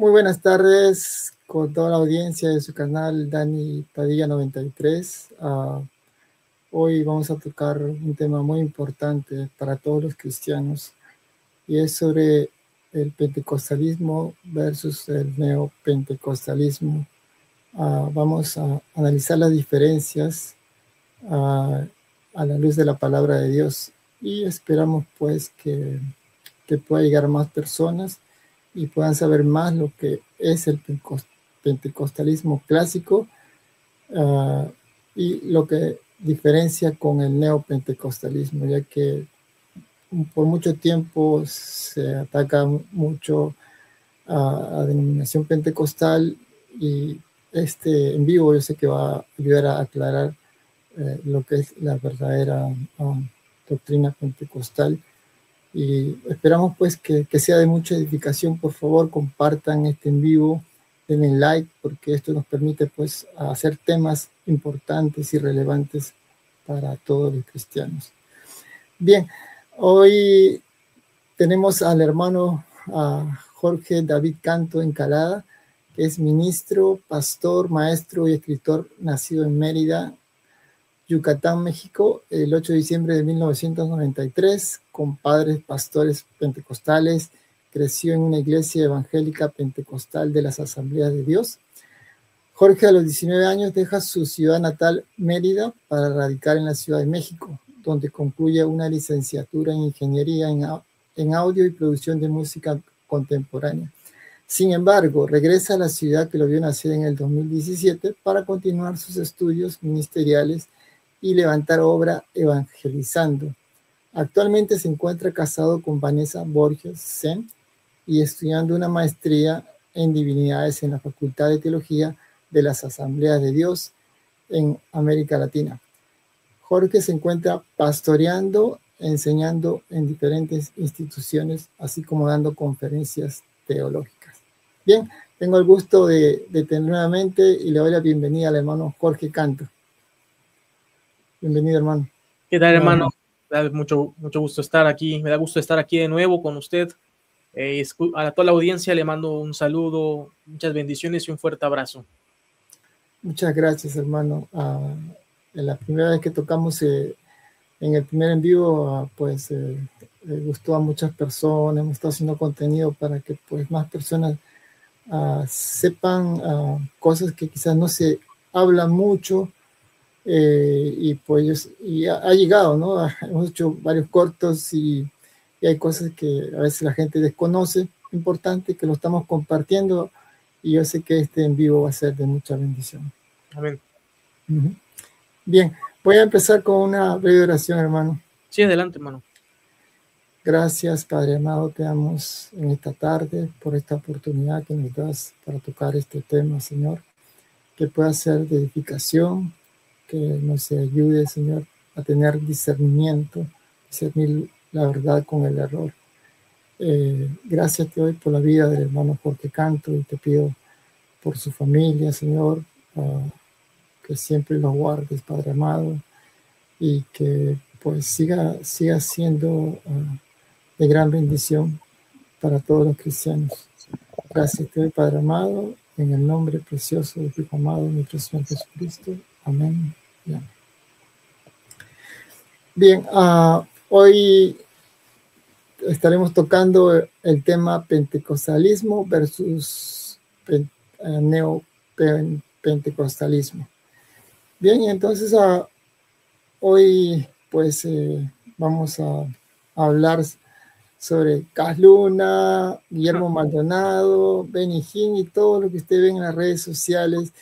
Muy buenas tardes con toda la audiencia de su canal Dani Padilla 93. Hoy vamos a tocar un tema muy importante para todos los cristianos y es sobre el pentecostalismo versus el neopentecostalismo. Vamos a analizar las diferencias a la luz de la palabra de Dios y esperamos pues que pueda llegar a más personas y puedan saber más lo que es el pentecostalismo clásico y lo que diferencia con el neopentecostalismo, ya que por mucho tiempo se ataca mucho a denominación pentecostal y este en vivo yo sé que va a ayudar a aclarar lo que es la verdadera doctrina pentecostal. Y esperamos pues que sea de mucha edificación. Por favor, compartan este en vivo, denle like, porque esto nos permite pues hacer temas importantes y relevantes para todos los cristianos. Bien, hoy tenemos al hermano Jorge David Canto Encalada, que es ministro, pastor, maestro y escritor, nacido en Mérida, Yucatán, México, el 8 de diciembre de 1993, con padres pastores pentecostales. Creció en una iglesia evangélica pentecostal de las Asambleas de Dios. Jorge a los 19 años deja su ciudad natal, Mérida, para radicar en la Ciudad de México, donde concluye una licenciatura en ingeniería en audio y producción de música contemporánea. Sin embargo, regresa a la ciudad que lo vio nacer en el 2017 para continuar sus estudios ministeriales y levantar obra evangelizando. Actualmente se encuentra casado con Vanessa Borges Sen y estudiando una maestría en divinidades en la Facultad de Teología de las Asambleas de Dios en América Latina. Jorge se encuentra pastoreando, enseñando en diferentes instituciones, así como dando conferencias teológicas. Bien, tengo el gusto de tener nuevamente y le doy la bienvenida al hermano Jorge Canto. Bienvenido, hermano. ¿Qué tal, hermano? Me da mucho gusto estar aquí. Me da gusto estar aquí de nuevo con usted. A toda la audiencia le mando un saludo, muchas bendiciones y un fuerte abrazo. Muchas gracias, hermano. La primera vez que tocamos en el primer en vivo, gustó a muchas personas. Hemos estado haciendo contenido para que pues más personas sepan cosas que quizás no se hablan mucho. Y pues ha llegado, ¿no? Hemos hecho varios cortos y hay cosas que a veces la gente desconoce, importante que lo estamos compartiendo y yo sé que este en vivo va a ser de mucha bendición. Amén. Bien, voy a empezar con una breve oración, hermano. Sí, adelante, hermano. Gracias, Padre amado, te damos en esta tarde por esta oportunidad que nos das para tocar este tema, Señor, que pueda ser de edificación, que nos ayude, Señor, a tener discernimiento, discernir la verdad con el error. Gracias te doy por la vida del hermano Jorge Canto y te pido por su familia, Señor, que siempre los guardes, Padre amado, y que pues siga siendo de gran bendición para todos los cristianos. Gracias te doy, Padre amado, en el nombre precioso de tu Hijo amado, nuestro Señor Jesucristo. Amén. Bien, hoy estaremos tocando el tema pentecostalismo versus neopentecostalismo. Bien, entonces hoy pues vamos a hablar sobre Cas Luna, Guillermo Maldonado, Benny Hinn y todo lo que ustedes ven en las redes sociales,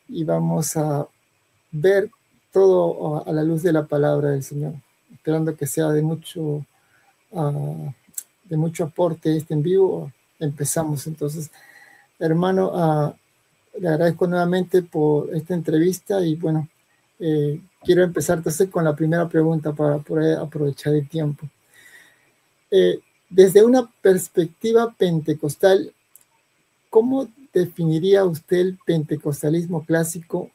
y vamos a ver todo a la luz de la palabra del Señor, esperando que sea de mucho aporte este en vivo. Empezamos entonces, hermano. Le agradezco nuevamente por esta entrevista y bueno, quiero empezar entonces con la primera pregunta para poder aprovechar el tiempo. Desde una perspectiva pentecostal, ¿cómo definiría usted el pentecostalismo clásico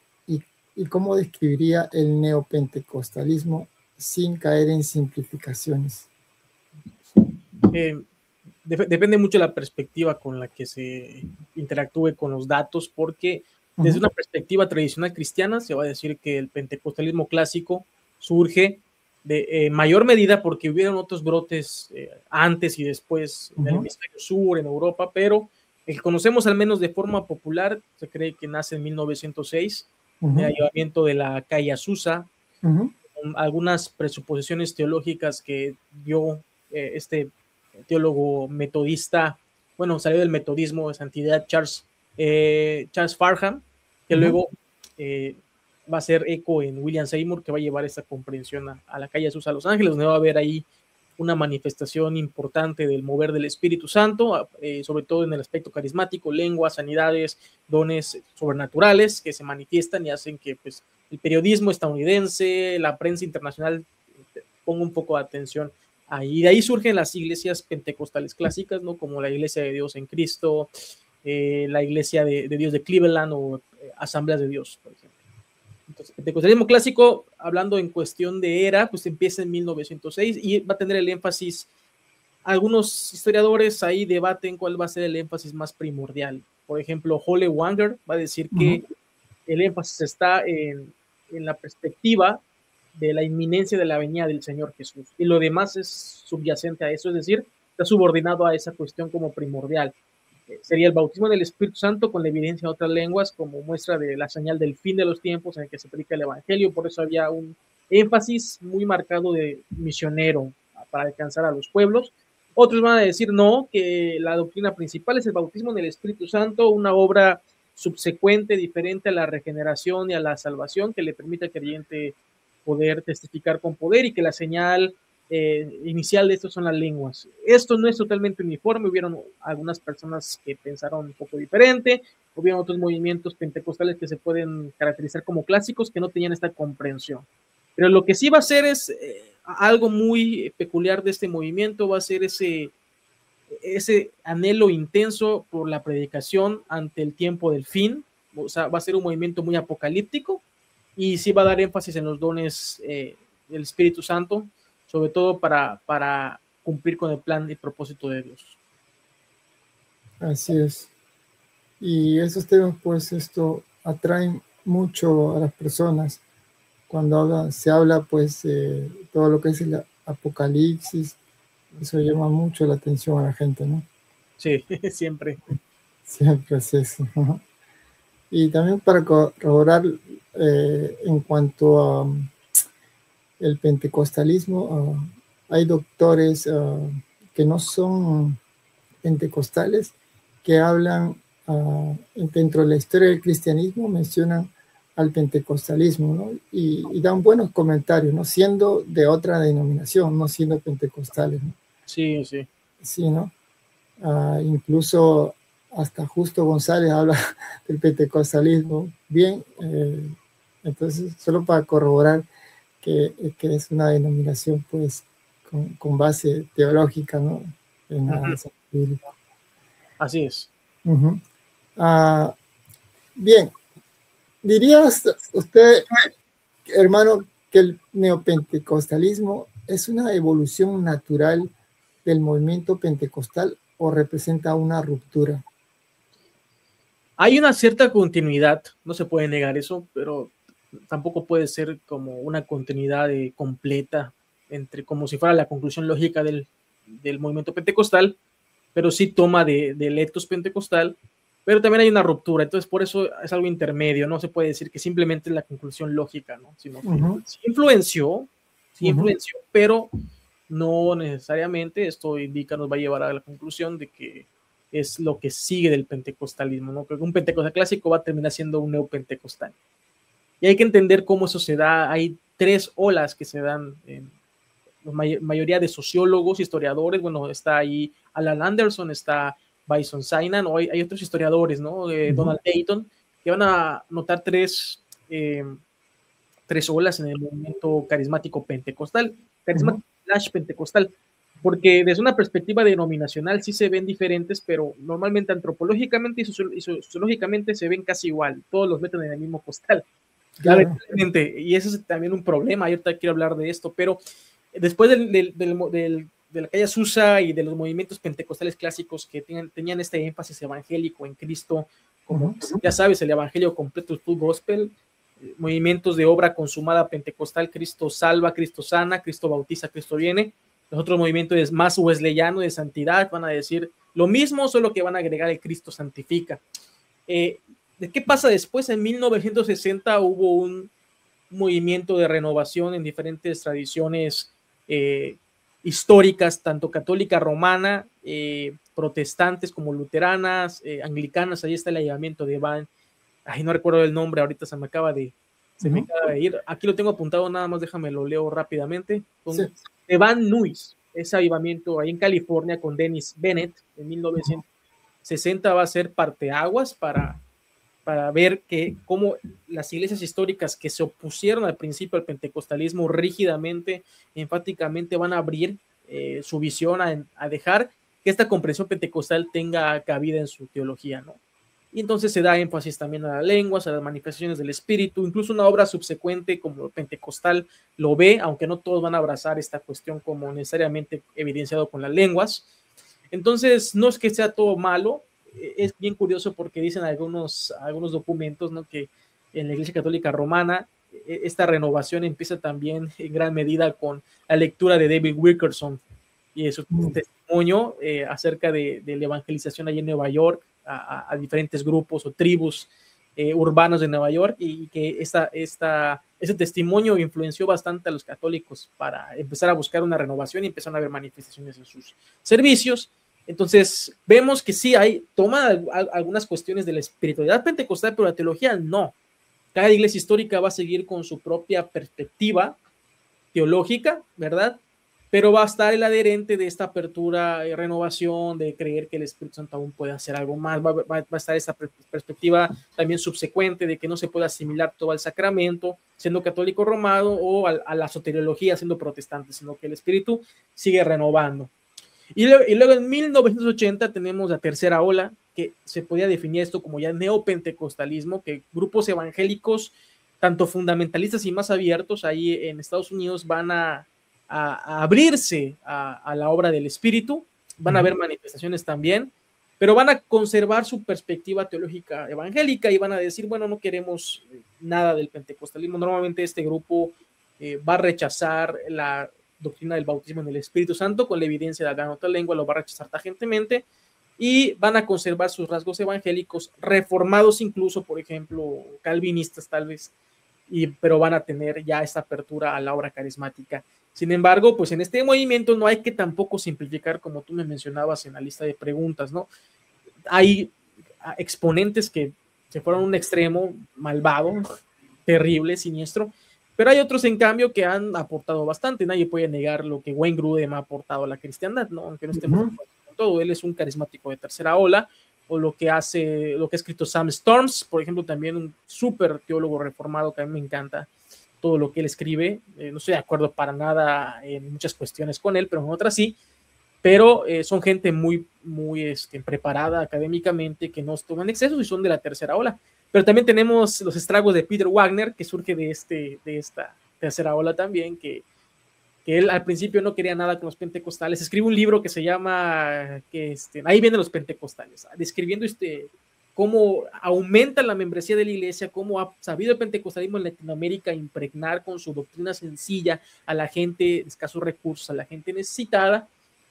y cómo describiría el neopentecostalismo sin caer en simplificaciones? depende mucho de la perspectiva con la que se interactúe con los datos, porque desde una perspectiva tradicional cristiana se va a decir que el pentecostalismo clásico surge de mayor medida porque hubieron otros brotes antes y después en el hemisferio sur, en Europa, pero el que conocemos al menos de forma popular se cree que nace en 1906, el avivamiento de la calle Azusa, con algunas presuposiciones teológicas que dio este teólogo metodista, bueno, salió del metodismo de santidad, Charles Farham, que luego va a ser eco en William Seymour, que va a llevar esta comprensión a la calle Azusa, Los Ángeles, donde va a haber ahí una manifestación importante del mover del Espíritu Santo, sobre todo en el aspecto carismático, lenguas, sanidades, dones sobrenaturales que se manifiestan y hacen que pues, el periodismo estadounidense, la prensa internacional ponga un poco de atención ahí. De ahí surgen las iglesias pentecostales clásicas, ¿no? Como la Iglesia de Dios en Cristo, la Iglesia de Dios de Cleveland o Asambleas de Dios, por ejemplo. Entonces, el pentecostalismo clásico, hablando en cuestión de era, pues empieza en 1906 y va a tener el énfasis. Algunos historiadores ahí debaten cuál va a ser el énfasis más primordial. Por ejemplo, Ole Wanger va a decir que el énfasis está en la perspectiva de la inminencia de la venida del Señor Jesús, y lo demás es subyacente a eso, es decir, está subordinado a esa cuestión como primordial. Sería el bautismo del Espíritu Santo con la evidencia de otras lenguas como muestra de la señal del fin de los tiempos en el que se predica el Evangelio. Por eso había un énfasis muy marcado de misionero para alcanzar a los pueblos. Otros van a decir no, que la doctrina principal es el bautismo en el Espíritu Santo, una obra subsecuente, diferente a la regeneración y a la salvación, que le permite al creyente poder testificar con poder, y que la señal inicial de esto son las lenguas. Esto no es totalmente uniforme, hubieron algunas personas que pensaron un poco diferente, hubieron otros movimientos pentecostales que se pueden caracterizar como clásicos que no tenían esta comprensión. Pero lo que sí va a ser es algo muy peculiar de este movimiento, va a ser ese anhelo intenso por la predicación ante el tiempo del fin. O sea, va a ser un movimiento muy apocalíptico, y sí va a dar énfasis en los dones del Espíritu Santo, sobre todo para cumplir con el plan y propósito de Dios. Así es. Y esos temas, pues, atraen mucho a las personas. Cuando se habla, pues, todo lo que es el apocalipsis, eso llama mucho la atención a la gente, ¿no? Sí, siempre. Siempre es eso. Y también para corroborar en cuanto a el pentecostalismo, hay doctores que no son pentecostales que hablan dentro de la historia del cristianismo, mencionan al pentecostalismo, ¿no? Y dan buenos comentarios, ¿no? Siendo de otra denominación, no siendo pentecostales, ¿no? Sí, sí. Sí, ¿no? Incluso hasta Justo González habla del pentecostalismo. Bien, entonces, solo para corroborar que es una denominación, pues, con base teológica, ¿no? En la bíblica. Así es. Bien, ¿diría usted, hermano, que el neopentecostalismo es una evolución natural del movimiento pentecostal o representa una ruptura? Hay una cierta continuidad, no se puede negar eso, pero tampoco puede ser como una continuidad completa, como si fuera la conclusión lógica del movimiento pentecostal, pero sí toma del ethos pentecostal, pero también hay una ruptura. Entonces por eso es algo intermedio, no se puede decir que simplemente es la conclusión lógica, ¿no? Sino que sí influenció, pero no necesariamente esto nos va a llevar a la conclusión de que es lo que sigue del pentecostalismo, ¿no? Que un pentecostal clásico va a terminar siendo un neopentecostal. Y hay que entender cómo eso se da. Hay tres olas que se dan en la mayoría de sociólogos, historiadores. Bueno, está ahí Alan Anderson, está Bison Sinan, o hay otros historiadores, ¿no? Donald Dayton, que van a notar tres olas en el movimiento carismático pentecostal, carismático / pentecostal, porque desde una perspectiva denominacional sí se ven diferentes, pero normalmente antropológicamente y sociológicamente se ven casi igual, todos los meten en el mismo costal. Claro. Y eso es también un problema, yo ahorita quiero hablar de esto, pero después del la calle Susa y de los movimientos pentecostales clásicos que tenían este énfasis evangélico en Cristo, como ya sabes, el evangelio completo, el full gospel, movimientos de obra consumada pentecostal, Cristo salva, Cristo sana, Cristo bautiza, Cristo viene. Los otros movimientos es más wesleyano de santidad, van a decir lo mismo, solo que van a agregar el Cristo santifica. ¿De qué pasa después? En 1960 hubo un movimiento de renovación en diferentes tradiciones históricas, tanto católica romana, protestantes como luteranas, anglicanas. Ahí está el ayudamiento de Van, no recuerdo el nombre, ahorita se me acaba de ir. Aquí lo tengo apuntado, nada más déjame lo leo rápidamente. De Van Nuys, ese avivamiento ahí en California con Dennis Bennett en 1960 va a ser parteaguas para ver cómo las iglesias históricas que se opusieron al principio al pentecostalismo rígidamente, enfáticamente, van a abrir su visión a dejar que esta comprensión pentecostal tenga cabida en su teología, ¿no? Y entonces se da énfasis también a las lenguas, a las manifestaciones del Espíritu, incluso una obra subsecuente como pentecostal lo ve, aunque no todos van a abrazar esta cuestión como necesariamente evidenciado con las lenguas. Entonces, no es que sea todo malo, es bien curioso porque dicen algunos documentos, ¿no?, que en la Iglesia Católica Romana esta renovación empieza también en gran medida con la lectura de David Wilkerson y su testimonio acerca de la evangelización allí en Nueva York a diferentes grupos o tribus urbanos de Nueva York, y que ese testimonio influenció bastante a los católicos para empezar a buscar una renovación y empezaron a haber manifestaciones en sus servicios. Entonces vemos que sí toma algunas cuestiones de la espiritualidad pentecostal, pero la teología no. Cada iglesia histórica va a seguir con su propia perspectiva teológica, ¿verdad? Pero va a estar el adherente de esta apertura y renovación, de creer que el Espíritu Santo aún puede hacer algo más. Va a estar esa perspectiva también subsecuente de que no se puede asimilar todo al sacramento siendo católico romano o a la soteriología siendo protestante, sino que el Espíritu sigue renovando. Y luego en 1980 tenemos la tercera ola, que se podía definir esto como ya neopentecostalismo, que grupos evangélicos, tanto fundamentalistas y más abiertos, ahí en Estados Unidos van a abrirse a la obra del Espíritu, van a haber manifestaciones también, pero van a conservar su perspectiva teológica evangélica y van a decir, bueno, no queremos nada del pentecostalismo. Normalmente este grupo va a rechazar la doctrina del bautismo en el Espíritu Santo con la evidencia de hablar en otra lengua, lo va a rechazar tajantemente y van a conservar sus rasgos evangélicos, reformados incluso, por ejemplo, calvinistas tal vez, pero van a tener ya esta apertura a la obra carismática. Sin embargo, pues en este movimiento no hay que tampoco simplificar, como tú me mencionabas en la lista de preguntas, ¿no? Hay exponentes que se fueron a un extremo malvado, terrible, siniestro, pero hay otros, en cambio, que han aportado bastante. Nadie puede negar lo que Wayne Grudem ha aportado a la cristiandad, ¿no? Aunque no estemos con todo. Él es un carismático de tercera ola, o lo que ha escrito Sam Storms, por ejemplo, también un súper teólogo reformado que a mí me encanta todo lo que él escribe. No estoy de acuerdo para nada en muchas cuestiones con él, pero en otras sí. Pero son gente muy, muy preparada académicamente, que no toman excesos y son de la tercera ola. Pero también tenemos los estragos de Peter Wagner, que surge de esta tercera ola también, que él al principio no quería nada con los pentecostales. Escribe un libro que se llama Ahí vienen los pentecostales, describiendo cómo aumenta la membresía de la iglesia, cómo ha sabido el pentecostalismo en Latinoamérica impregnar con su doctrina sencilla a la gente de escasos recursos, a la gente necesitada.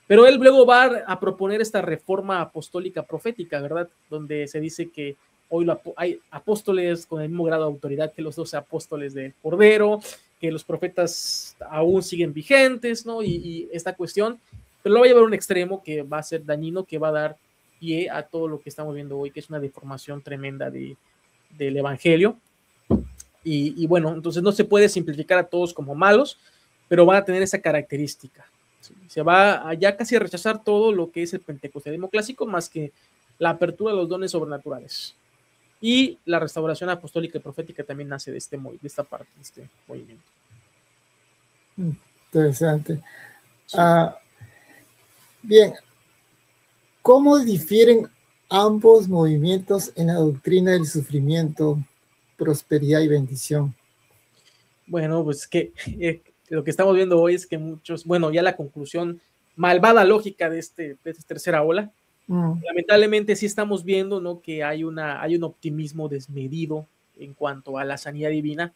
Pero él luego va a proponer esta reforma apostólica profética, ¿verdad? Donde se dice que hoy hay apóstoles con el mismo grado de autoridad que los 12 apóstoles del Cordero, que los profetas aún siguen vigentes, ¿no? Y esta cuestión, pero lo va a llevar a un extremo que va a ser dañino, que va a dar pie a todo lo que estamos viendo hoy, que es una deformación tremenda del evangelio. Y bueno, entonces no se puede simplificar a todos como malos, pero van a tener esa característica. Se va a ya casi a rechazar todo lo que es el pentecostalismo clásico, más que la apertura de los dones sobrenaturales. Y la restauración apostólica y profética también nace de esta parte, de este movimiento. Interesante. Sí. Bien, ¿cómo difieren ambos movimientos en la doctrina del sufrimiento, prosperidad y bendición? Bueno, pues que lo que estamos viendo hoy es que muchos, bueno, ya la conclusión malvada lógica de esta tercera ola. Lamentablemente sí estamos viendo, ¿no?, que hay un optimismo desmedido en cuanto a la sanidad divina,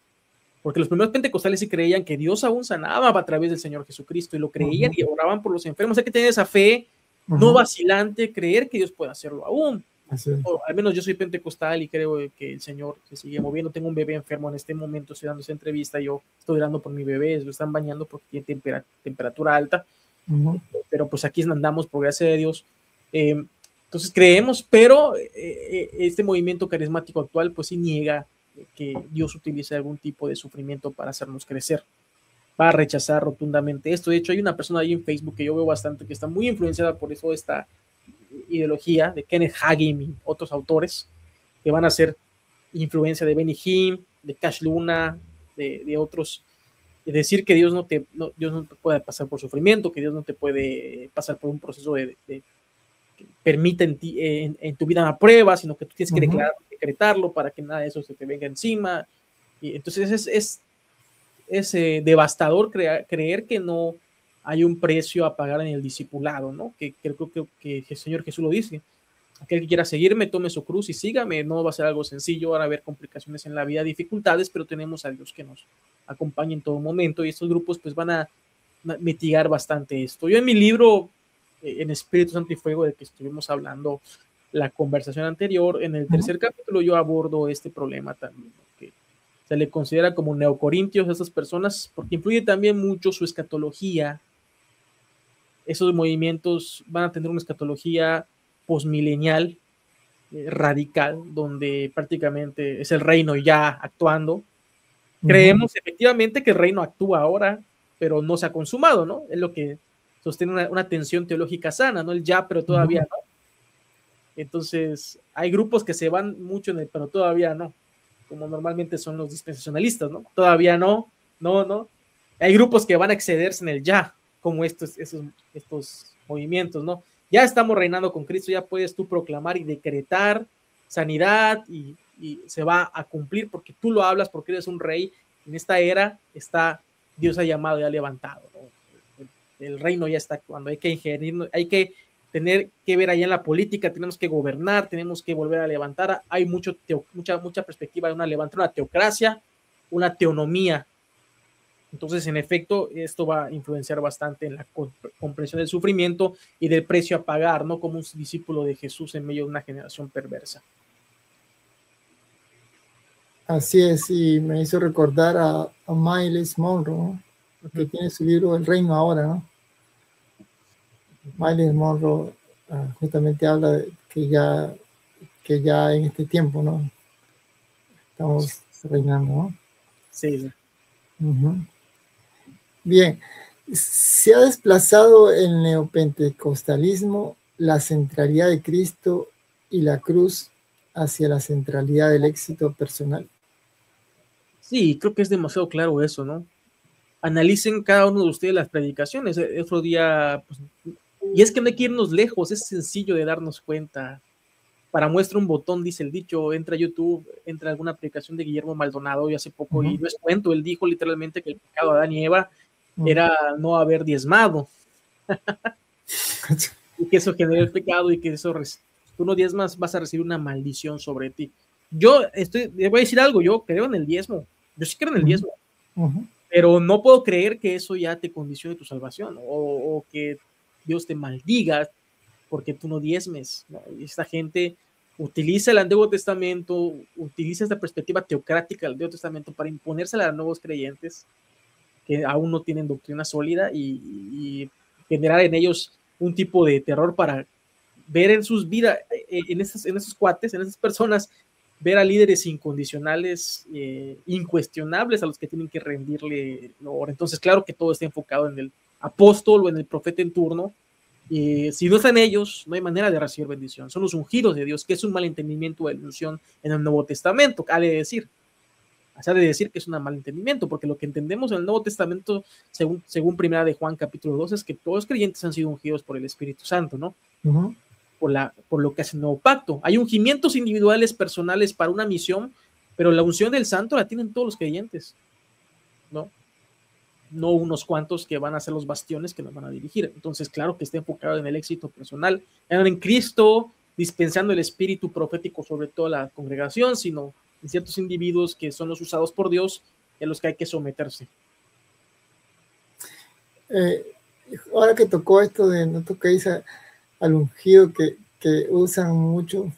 porque los primeros pentecostales sí creían que Dios aún sanaba a través del Señor Jesucristo, y lo creían y oraban por los enfermos. Hay que tener esa fe no vacilante, creer que Dios puede hacerlo aún. O al menos yo soy pentecostal y creo que el Señor se sigue moviendo. Tengo un bebé enfermo en este momento, estoy dando esa entrevista, yo estoy orando por mi bebé, lo están bañando porque tiene temperatura alta, pero pues aquí andamos por gracia de Dios. Entonces creemos, pero este movimiento carismático actual pues sí niega que Dios utilice algún tipo de sufrimiento para hacernos crecer. Va a rechazar rotundamente esto. De hecho, hay una persona ahí en Facebook que yo veo bastante que está muy influenciada por eso, esta ideología de Kenneth Hagin y otros autores que van a ser influencia de Benny Hinn, de Cash Luna, de otros. Decir que Dios no te puede pasar por sufrimiento, que Dios no te puede pasar por un proceso que permita en tu vida una prueba, sino que tú tienes que decretarlo para que nada de eso se te venga encima. Y entonces es devastador creer que no hay un precio a pagar en el discipulado, ¿no? Que creo que el Señor Jesús lo dice. Aquel que quiera seguirme, tome su cruz y sígame. No va a ser algo sencillo, van a haber complicaciones en la vida, dificultades, pero tenemos a Dios que nos acompaña en todo momento, y estos grupos pues van a mitigar bastante esto. Yo en mi libro, en Espíritu Santo y Fuego, del que estuvimos hablando la conversación anterior, en el tercer capítulo yo abordo este problema también, que se le considera como neocorintios a estas personas, porque influye también mucho su escatología. Esos movimientos van a tener una escatología posmilenial, radical, donde prácticamente es el reino ya actuando. Creemos efectivamente que el reino actúa ahora, pero no se ha consumado, ¿no? Es lo que sostiene una tensión teológica sana, ¿no? El ya, pero todavía no. Entonces, hay grupos que se van mucho en el pero todavía no, como normalmente son los dispensacionalistas, ¿no? Todavía no. Hay grupos que van a excederse en el ya, como estos movimientos, ¿no? Ya estamos reinando con Cristo, ya puedes tú proclamar y decretar sanidad y se va a cumplir porque tú lo hablas, porque eres un rey. En esta era Dios ha llamado y ha levantado, ¿no? El reino ya está actuando, hay que ingerir, hay que tener que ver allá en la política, tenemos que gobernar, tenemos que volver a levantar. Hay mucha perspectiva de una teocracia, una teonomía. Entonces, en efecto, esto va a influenciar bastante en la comprensión del sufrimiento y del precio a pagar, ¿no? Como un discípulo de Jesús en medio de una generación perversa. Así es, y me hizo recordar a Myles Monroe, ¿no? Que tiene su libro El Reino Ahora, ¿no? Myles Monroe justamente habla de que ya en este tiempo, ¿no? Estamos reinando, ¿no? Sí. Bien, se ha desplazado el neopentecostalismo, la centralidad de Cristo y la cruz hacia la centralidad del éxito personal. Sí, creo que es demasiado claro eso, ¿no? Analicen cada uno de ustedes las predicaciones. El otro día, pues, y es que no hay que irnos lejos, es sencillo de darnos cuenta. Para muestra un botón, dice el dicho. Entra a YouTube, entra alguna aplicación de Guillermo Maldonado y hace poco, y no es cuento, él dijo literalmente que el pecado de Adán y Eva era no haber diezmado. Y que eso generó el pecado y que eso, tú no diezmas, vas a recibir una maldición sobre ti. Le voy a decir algo, yo creo en el diezmo. Yo sí creo en el diezmo. Pero no puedo creer que eso ya te condicione tu salvación o que Dios te maldiga porque tú no diezmes, ¿no? Esta gente utiliza el Antiguo Testamento, utiliza esta perspectiva teocrática del Antiguo Testamento para imponérsela a nuevos creyentes que aún no tienen doctrina sólida y generar en ellos un tipo de terror para ver en sus vidas, en esos cuates, en esas personas, ver a líderes incondicionales, incuestionables, a los que tienen que rendirle honor. Entonces, claro que todo está enfocado en el apóstol o en el profeta en turno. Si no están ellos, no hay manera de recibir bendición. Son los ungidos de Dios, que es un malentendimiento de la ilusión en el Nuevo Testamento, ha de decir que es un malentendimiento, porque lo que entendemos en el Nuevo Testamento, según primera de Juan capítulo 2, es que todos los creyentes han sido ungidos por el Espíritu Santo, ¿no? Por lo que hace el nuevo pacto. Hay ungimientos individuales, personales para una misión, pero la unción del santo la tienen todos los creyentes, ¿no? no unos cuantos que van a ser los bastiones que nos van a dirigir. Entonces, claro que está enfocado en el éxito personal, en Cristo, dispensando el espíritu profético sobre toda la congregación, sino en ciertos individuos que son los usados por Dios y a los que hay que someterse. Ahora que tocó esto de no toquéis al ungido, que usan mucho,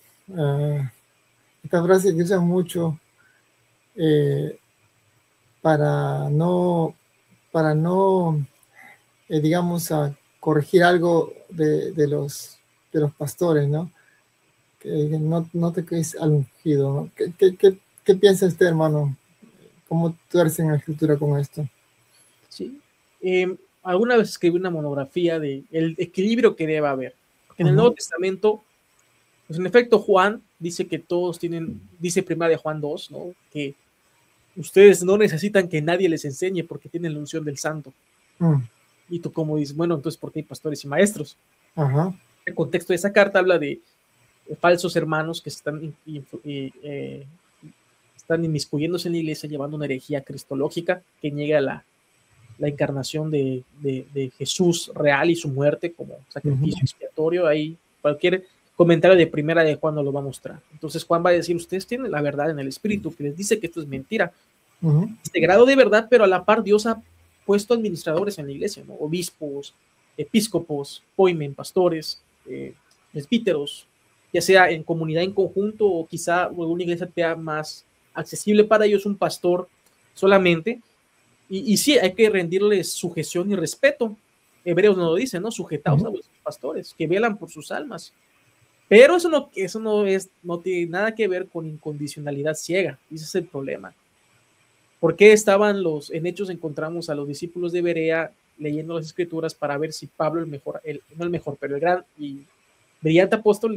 esta frase que usan mucho para no digamos, a corregir algo de los pastores, ¿no? Que no te quedes al ungido, ¿no? ¿Qué piensa usted, hermano? ¿Cómo tuercen la escritura con esto? Sí. Alguna vez escribí una monografía de el equilibrio que debe haber. Porque en el Nuevo Testamento, pues en efecto, Juan dice que todos tienen, dice primera de Juan 2, ¿no? Que ustedes no necesitan que nadie les enseñe porque tienen la unción del santo. Y tú como dices, bueno, entonces, ¿por qué hay pastores y maestros? El contexto de esa carta habla de falsos hermanos que están inmiscuyéndose en la iglesia, llevando una herejía cristológica que niega la encarnación de Jesús real y su muerte como sacrificio expiatorio. Ahí cualquier comentario de primera de Juan nos lo va a mostrar. Entonces Juan va a decir, ustedes tienen la verdad en el espíritu, que les dice que esto es mentira. Este grado de verdad, pero a la par Dios ha puesto administradores en la iglesia, ¿no? Obispos, episcopos, poimen, pastores, presbíteros, ya sea en comunidad en conjunto o quizá una iglesia sea más accesible para ellos un pastor solamente. Y sí, hay que rendirles sujeción y respeto. Hebreos nos lo dice, ¿no? Sujetaos a vuestros pastores, que velan por sus almas. Pero eso no tiene nada que ver con incondicionalidad ciega. Ese es el problema. ¿Por qué en Hechos encontramos a los discípulos de Berea leyendo las escrituras para ver si Pablo, no el mejor, pero el gran y brillante apóstol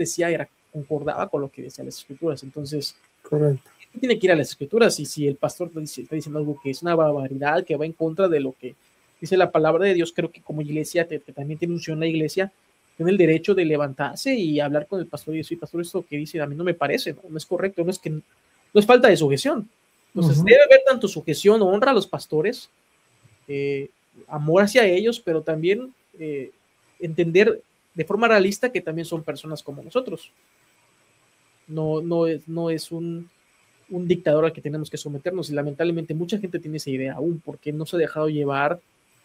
concordaba con lo que decían las escrituras? Entonces, correcto, tiene que ir a las escrituras, y si el pastor está diciendo algo que es una barbaridad, que va en contra de lo que dice la palabra de Dios, creo que como iglesia, que también tiene unción la iglesia, tiene el derecho de levantarse y hablar con el pastor y decir, pastor, esto que dice a mí no me parece, no es correcto, no es falta de sujeción. Entonces debe haber tanto sujeción, honra a los pastores, amor hacia ellos, pero también entender de forma realista que también son personas como nosotros. No es un dictador al que tenemos que someternos, y lamentablemente mucha gente tiene esa idea aún, porque no se ha dejado llevar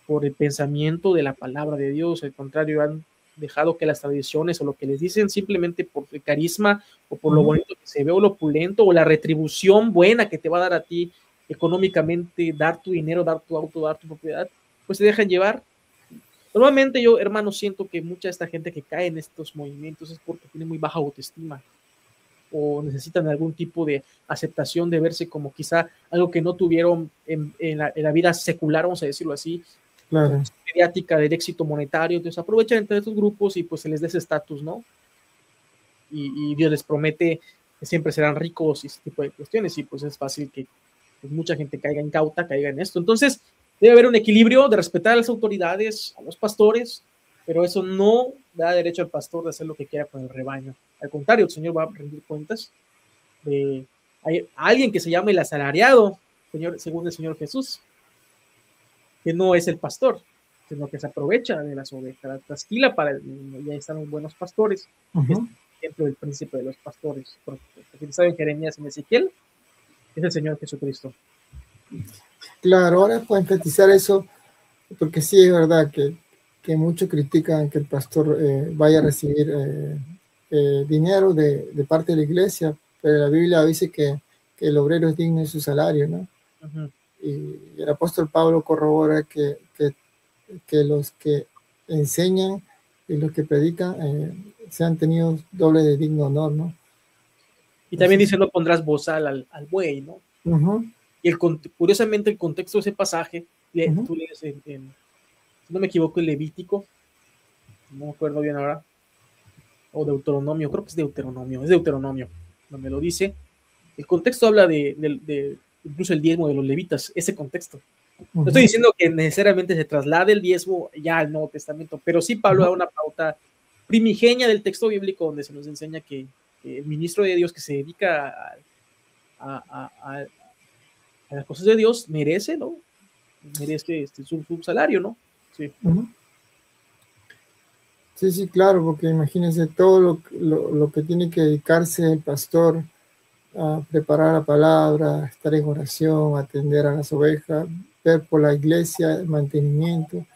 por el pensamiento de la palabra de Dios. Al contrario, han dejado que las tradiciones o lo que les dicen simplemente por el carisma o por lo bonito que se ve o lo opulento o la retribución buena que te va a dar a ti económicamente, dar tu dinero, dar tu auto, dar tu propiedad, pues se dejan llevar. Normalmente yo, hermano, siento que mucha de esta gente que cae en estos movimientos es porque tiene muy baja autoestima o necesitan algún tipo de aceptación, de verse como quizá algo que no tuvieron en la vida secular, vamos a decirlo así, claro, mediática, del éxito monetario. Entonces aprovechan entre estos grupos y pues se les da ese estatus, ¿no? Y Dios les promete que siempre serán ricos y ese tipo de cuestiones, y pues es fácil que pues, mucha gente caiga en esto. Entonces debe haber un equilibrio de respetar a las autoridades, a los pastores, pero eso no da derecho al pastor de hacer lo que quiera con el rebaño. Al contrario, el Señor va a rendir cuentas de alguien que se llama el asalariado, según el Señor Jesús, que no es el pastor, sino que se aprovecha de las ovejas, trasquila para el mundo. Y ahí están los buenos pastores. Es el ejemplo del príncipe de los pastores, utilizado en Jeremías y en Ezequiel, es el Señor Jesucristo. Claro, ahora para enfatizar eso, porque sí es verdad que muchos critican que el pastor vaya a recibir dinero de parte de la iglesia, pero la Biblia dice que el obrero es digno de su salario, ¿no? Y el apóstol Pablo corrobora que los que enseñan y los que predican sean tenidos doble de digno honor, ¿no? Y también dice, no pondrás bozal al buey, ¿no? Y curiosamente el contexto de ese pasaje, tú lees si no me equivoco, el Levítico, no me acuerdo bien ahora, o Deuteronomio, creo que es Deuteronomio, donde lo dice. El contexto habla de incluso el diezmo de los levitas, ese contexto. No estoy diciendo que necesariamente se traslade el diezmo ya al Nuevo Testamento, pero sí Pablo da una pauta primigenia del texto bíblico donde se nos enseña que el ministro de Dios que se dedica a las cosas de Dios merece, ¿no? merece su salario, ¿no? Sí. Sí, claro, porque imagínense todo lo que tiene que dedicarse el pastor a preparar la palabra, estar en oración, atender a las ovejas, ver por la iglesia, el mantenimiento.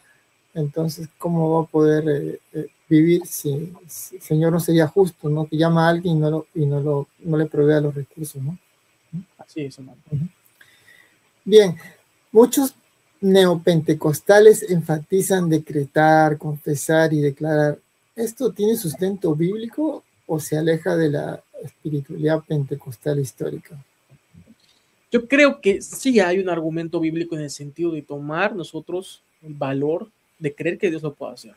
Entonces, ¿cómo va a poder vivir si el Señor no sería justo, ¿no? Que llama a alguien y no le provea los recursos, ¿no? Así es, hermano. Bien, muchos neopentecostales enfatizan decretar, confesar y declarar. ¿Esto tiene sustento bíblico o se aleja de la espiritualidad pentecostal histórica? Yo creo que sí hay un argumento bíblico en el sentido de tomar nosotros el valor de creer que Dios lo puede hacer.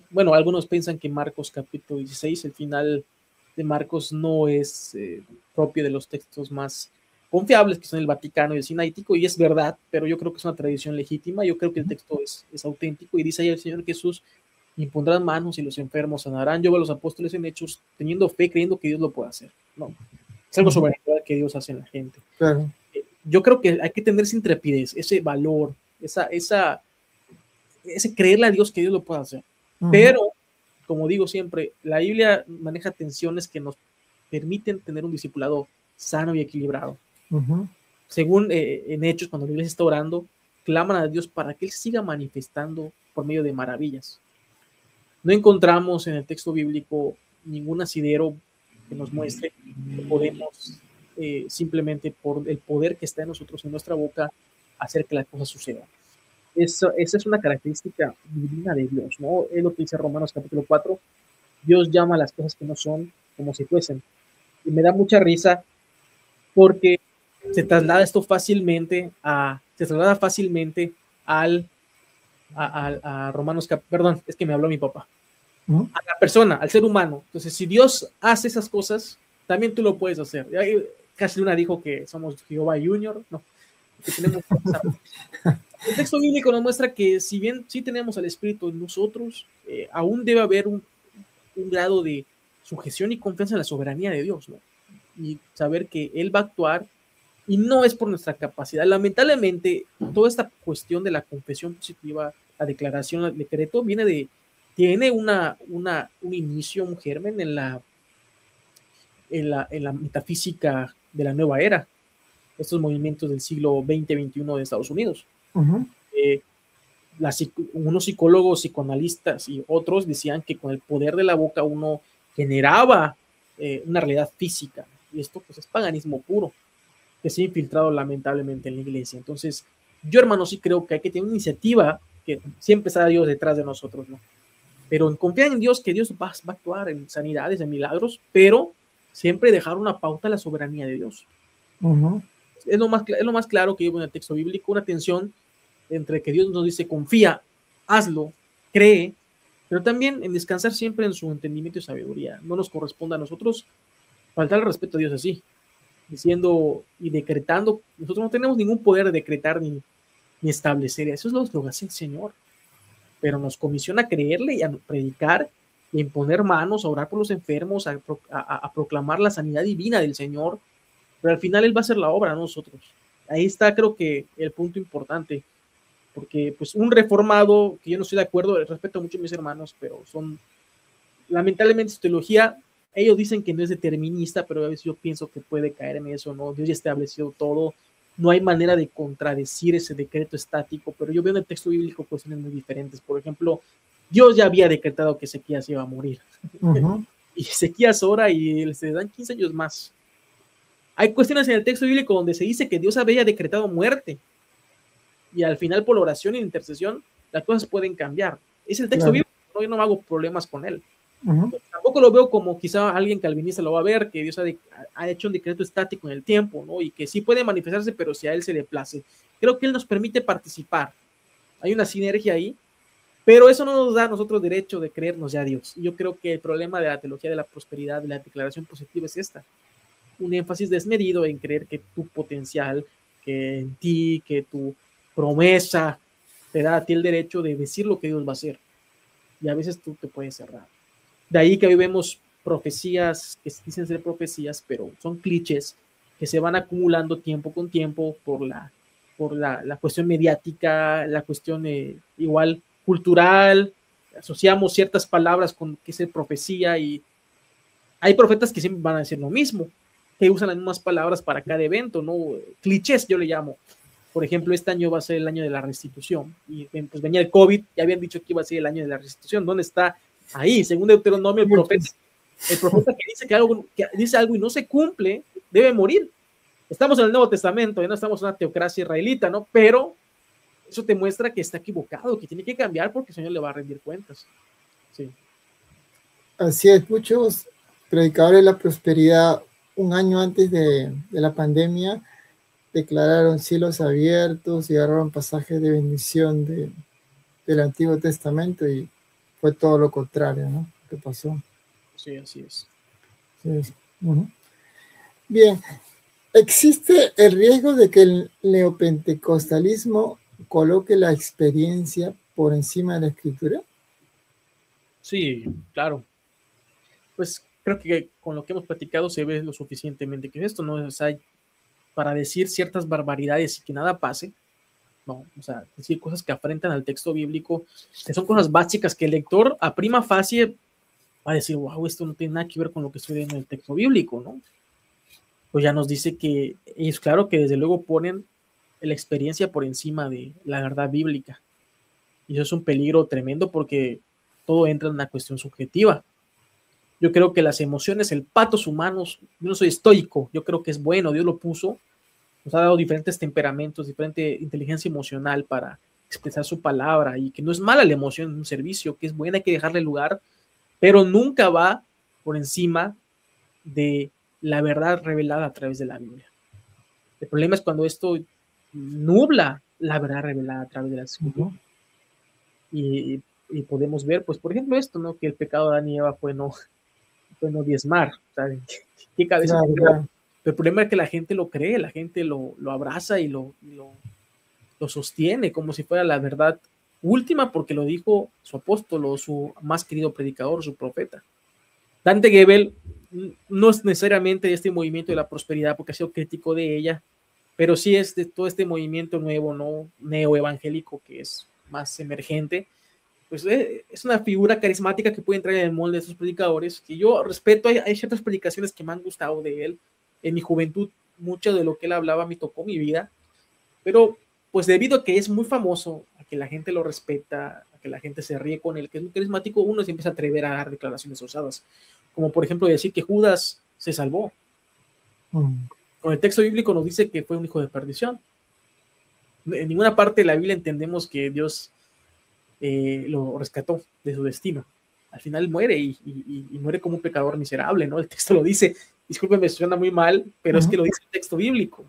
Bueno, algunos piensan que Marcos capítulo 16, el final de Marcos no es propio de los textos más confiables que son el Vaticano y el Sinaítico, y es verdad, pero yo creo que es una tradición legítima. Yo creo que el texto es auténtico, y dice ahí el Señor Jesús: impondrán manos y los enfermos sanarán. Yo veo a los apóstoles en Hechos teniendo fe, creyendo que Dios lo puede hacer. No, es algo sobrenatural que Dios hace en la gente. Claro. Yo creo que hay que tener esa intrepidez, ese valor, ese creerle a Dios que Dios lo puede hacer. Pero, como digo siempre, la Biblia maneja tensiones que nos permiten tener un discipulado sano y equilibrado. Según en Hechos, cuando la iglesia está orando, claman a Dios para que Él siga manifestando por medio de maravillas. No encontramos en el texto bíblico ningún asidero que nos muestre que podemos simplemente por el poder que está en nosotros, en nuestra boca, hacer que las cosas sucedan. Esa es una característica divina de Dios, ¿no? Es lo que dice Romanos capítulo 4. Dios llama a las cosas que no son como si fuesen. Y me da mucha risa porque se traslada esto fácilmente a Romanos, perdón, es que me habló mi papá. A la persona, al ser humano. Entonces, si Dios hace esas cosas, también tú lo puedes hacer. Casi Luna dijo que somos Jehová Junior, no, que tenemos el texto bíblico nos muestra que si bien sí tenemos al Espíritu en nosotros, aún debe haber un grado de sujeción y confianza en la soberanía de Dios, ¿no? Y saber que Él va a actuar y no es por nuestra capacidad. Lamentablemente, toda esta cuestión de la confesión positiva, la declaración, el decreto, tiene un inicio, un germen en la metafísica de la nueva era, estos movimientos del siglo XX-XXI de Estados Unidos. Unos psicólogos, psicoanalistas y otros decían que con el poder de la boca uno generaba una realidad física, y esto pues es paganismo puro, que se ha infiltrado lamentablemente en la iglesia. Entonces, yo, hermano, sí creo que hay que tener una iniciativa, que siempre está Dios detrás de nosotros, ¿no? Pero en confiar en Dios, que Dios va a actuar en sanidades, en milagros, pero siempre dejar una pauta a la soberanía de Dios. Es lo más claro que yo veo en el texto bíblico, una tensión entre que Dios nos dice: confía, hazlo, cree, pero también en descansar siempre en su entendimiento y sabiduría. No nos corresponde a nosotros faltar el respeto a Dios así, diciendo y decretando. Nosotros no tenemos ningún poder de decretar ni establecer. Eso es lo que hace el Señor. Pero nos comisiona a creerle y a predicar y a imponer manos, a orar por los enfermos, a proclamar la sanidad divina del Señor. Pero al final Él va a hacer la obra, no nosotros. Ahí está, creo que, el punto importante. Porque pues un reformado, que yo no estoy de acuerdo, respeto mucho a mis hermanos, pero lamentablemente su teología, ellos dicen que no es determinista, pero a veces yo pienso que puede caer en eso, ¿no? Dios ya estableció todo, no hay manera de contradecir ese decreto estático, pero yo veo en el texto bíblico cuestiones muy diferentes. Por ejemplo, Dios ya había decretado que Ezequías iba a morir. Y Ezequías ora y se le dan 15 años más. Hay cuestiones en el texto bíblico donde se dice que Dios había decretado muerte, y al final, por la oración y la intercesión, las cosas pueden cambiar. Es el texto bíblico, ¿no? Yo no hago problemas con él. Tampoco lo veo como quizá alguien calvinista lo va a ver, que Dios ha hecho un decreto estático en el tiempo, ¿no? Y que sí puede manifestarse, pero si a Él se le place. Creo que Él nos permite participar. Hay una sinergia ahí, pero eso no nos da a nosotros derecho de creernos ya Dios. Yo creo que el problema de la teología de la prosperidad, de la declaración positiva, es esta: un énfasis desmedido en creer que tu potencial, que en ti, que tu promesa te da a ti el derecho de decir lo que Dios va a hacer, y a veces tú te puedes cerrar. De ahí que hoy vemos profecías que dicen ser profecías, pero son clichés que se van acumulando tiempo con tiempo por por la cuestión mediática, la cuestión igual cultural, asociamos ciertas palabras con que es profecía y hay profetas que siempre van a decir lo mismo, que usan las mismas palabras para cada evento, ¿no? Clichés yo le llamo. Por ejemplo, este año va a ser el año de la restitución y pues venía el COVID, ya habían dicho que iba a ser el año de la restitución. ¿Dónde está? Ahí, según Deuteronomio, el profeta que dice algo y no se cumple, debe morir. Estamos en el Nuevo Testamento, ya no estamos en una teocracia israelita, ¿no? Pero eso te muestra que está equivocado, que tiene que cambiar porque el Señor le va a rendir cuentas. Sí. Así es, muchos predicadores de la prosperidad un año antes de la pandemia declararon cielos abiertos y agarraron pasajes de bendición del Antiguo Testamento y fue todo lo contrario, ¿no? ¿Qué pasó? Sí, así es. Sí. Bien, ¿existe el riesgo de que el neopentecostalismo coloque la experiencia por encima de la escritura? Sí, claro. Pues creo que con lo que hemos platicado se ve lo suficientemente que esto no es, o sea, para decir ciertas barbaridades y que nada pase, no, o sea, decir cosas que afrentan al texto bíblico, que son cosas básicas que el lector a prima facie va a decir, wow, esto no tiene nada que ver con lo que estoy viendo en el texto bíblico, ¿no? Pues ya nos dice que es claro que desde luego ponen la experiencia por encima de la verdad bíblica. Y eso es un peligro tremendo porque todo entra en una cuestión subjetiva. Yo creo que las emociones, el patos humanos, yo no soy estoico, yo creo que es bueno, Dios lo puso, nos ha dado diferentes temperamentos, diferente inteligencia emocional para expresar su palabra y que no es mala la emoción en un servicio, que es buena, hay que dejarle lugar, pero nunca va por encima de la verdad revelada a través de la Biblia. El problema es cuando esto nubla la verdad revelada a través de la Escritura. Y podemos ver, pues, por ejemplo, esto, ¿no? Que el pecado de Adán y Eva fue no diezmar. ¿Saben? ¿Qué cabeza? Claro. Pero el problema es que la gente lo cree, la gente lo abraza y lo sostiene como si fuera la verdad última, porque lo dijo su apóstol o su más querido predicador, su profeta. Dante Gebel no es necesariamente de este movimiento de la prosperidad, porque ha sido crítico de ella, pero sí es de todo este movimiento nuevo, ¿no? Neoevangélico, que es más emergente. Pues es una figura carismática que puede entrar en el molde de esos predicadores, que yo respeto. Hay ciertas predicaciones que me han gustado de él. En mi juventud, mucho de lo que él hablaba me tocó mi vida, pero pues debido a que es muy famoso, a que la gente lo respeta, a que la gente se ríe con él, que es muy carismático, uno se empieza a atrever a dar declaraciones osadas, como por ejemplo decir que Judas se salvó. Con el texto bíblico nos dice que fue un hijo de perdición. En ninguna parte de la Biblia entendemos que Dios lo rescató de su destino. Al final muere y muere como un pecador miserable, ¿no? El texto lo dice. Discúlpenme, suena muy mal, pero es que lo dice el texto bíblico.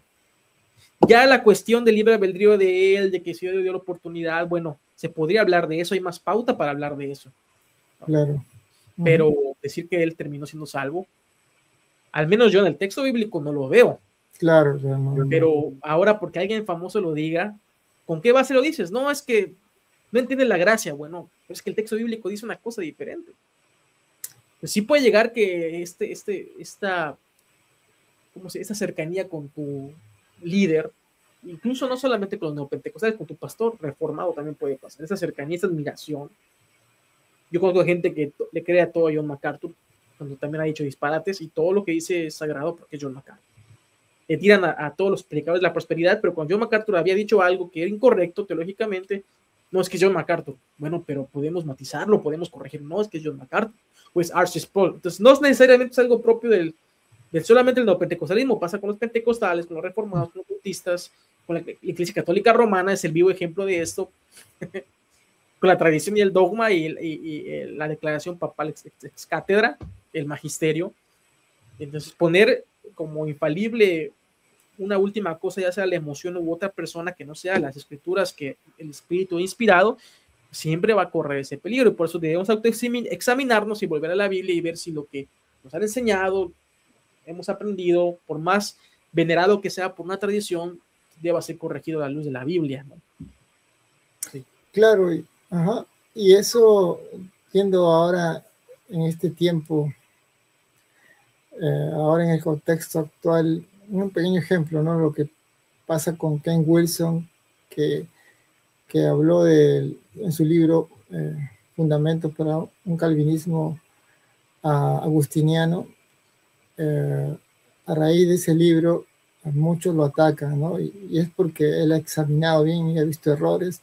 Ya la cuestión del libre albedrío de él, de que si Dios le dio la oportunidad, bueno, se podría hablar de eso, hay más pauta para hablar de eso, ¿no? Claro. Pero decir que él terminó siendo salvo, al menos yo en el texto bíblico no lo veo. Claro, no. Pero ahora porque alguien famoso lo diga, ¿con qué base lo dices? No, es que no entiendes la gracia. Bueno, es que el texto bíblico dice una cosa diferente. Pues sí puede llegar que esta cercanía con tu líder, incluso no solamente con los neopentecostales, con tu pastor reformado también puede pasar. Esa cercanía, esa admiración. Yo conozco gente que le cree a todo a John MacArthur, cuando también ha dicho disparates, y todo lo que dice es sagrado porque es John MacArthur. Le tiran a todos los predicadores de la prosperidad, pero cuando John MacArthur había dicho algo que era incorrecto teológicamente, no es que es John MacArthur, bueno, pero podemos matizarlo, podemos corregir, no es que es John MacArthur, pues R.C. Sproul. Entonces no es necesariamente algo propio del solamente el neopentecostalismo, pasa con los pentecostales, con los reformados, con los bautistas, con la Iglesia Católica Romana, es el vivo ejemplo de esto, con la tradición y el dogma y la declaración papal ex cátedra, el magisterio. Entonces poner como infalible una última cosa, ya sea la emoción u otra persona que no sea las escrituras que el Espíritu ha inspirado, siempre va a correr ese peligro, y por eso debemos autoexaminarnos y volver a la Biblia y ver si lo que nos han enseñado, hemos aprendido, por más venerado que sea por una tradición, deba ser corregido a la luz de la Biblia, ¿no? Sí. Claro, y eso, viendo ahora en este tiempo, ahora en el contexto actual, un pequeño ejemplo, ¿no? Lo que pasa con Ken Wilson que habló en su libro Fundamentos para un calvinismo agustiniano. A raíz de ese libro, muchos lo atacan, ¿no? Y es porque él ha examinado bien y ha visto errores,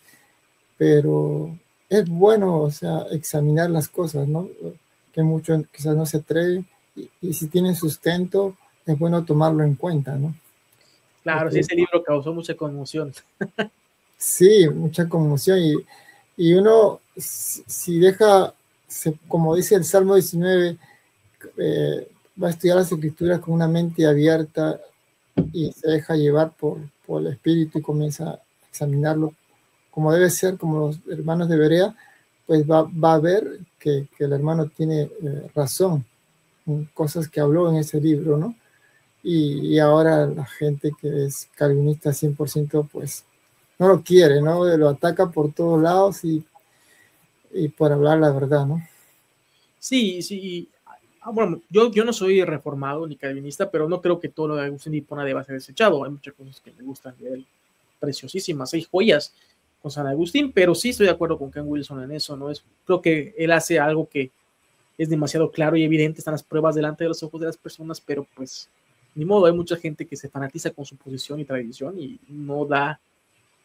pero es bueno, o sea, examinar las cosas, ¿no? Que muchos quizás no se atreven, y si tienen sustento, es bueno tomarlo en cuenta, ¿no? Claro, Porque, sí, ese libro causó mucha conmoción. sí, mucha conmoción, y uno, si deja, como dice el Salmo 19, va a estudiar las Escrituras con una mente abierta y se deja llevar por el Espíritu y comienza a examinarlo como debe ser, como los hermanos de Berea, pues va a ver que el hermano tiene razón en cosas que habló en ese libro, ¿no? Y ahora la gente que es calvinista 100%, pues no lo quiere, ¿no? Lo ataca por todos lados y por hablar la verdad, ¿no? Sí, sí. Bueno, yo no soy reformado ni calvinista, pero no creo que todo lo de Agustín de Hipona deba ser desechado. Hay muchas cosas que me gustan de él, preciosísimas, hay joyas con San Agustín, pero sí estoy de acuerdo con Ken Wilson en eso, ¿no? Creo que él hace algo que es demasiado claro y evidente, están las pruebas delante de los ojos de las personas, pero pues ni modo, hay mucha gente que se fanatiza con su posición y tradición y no da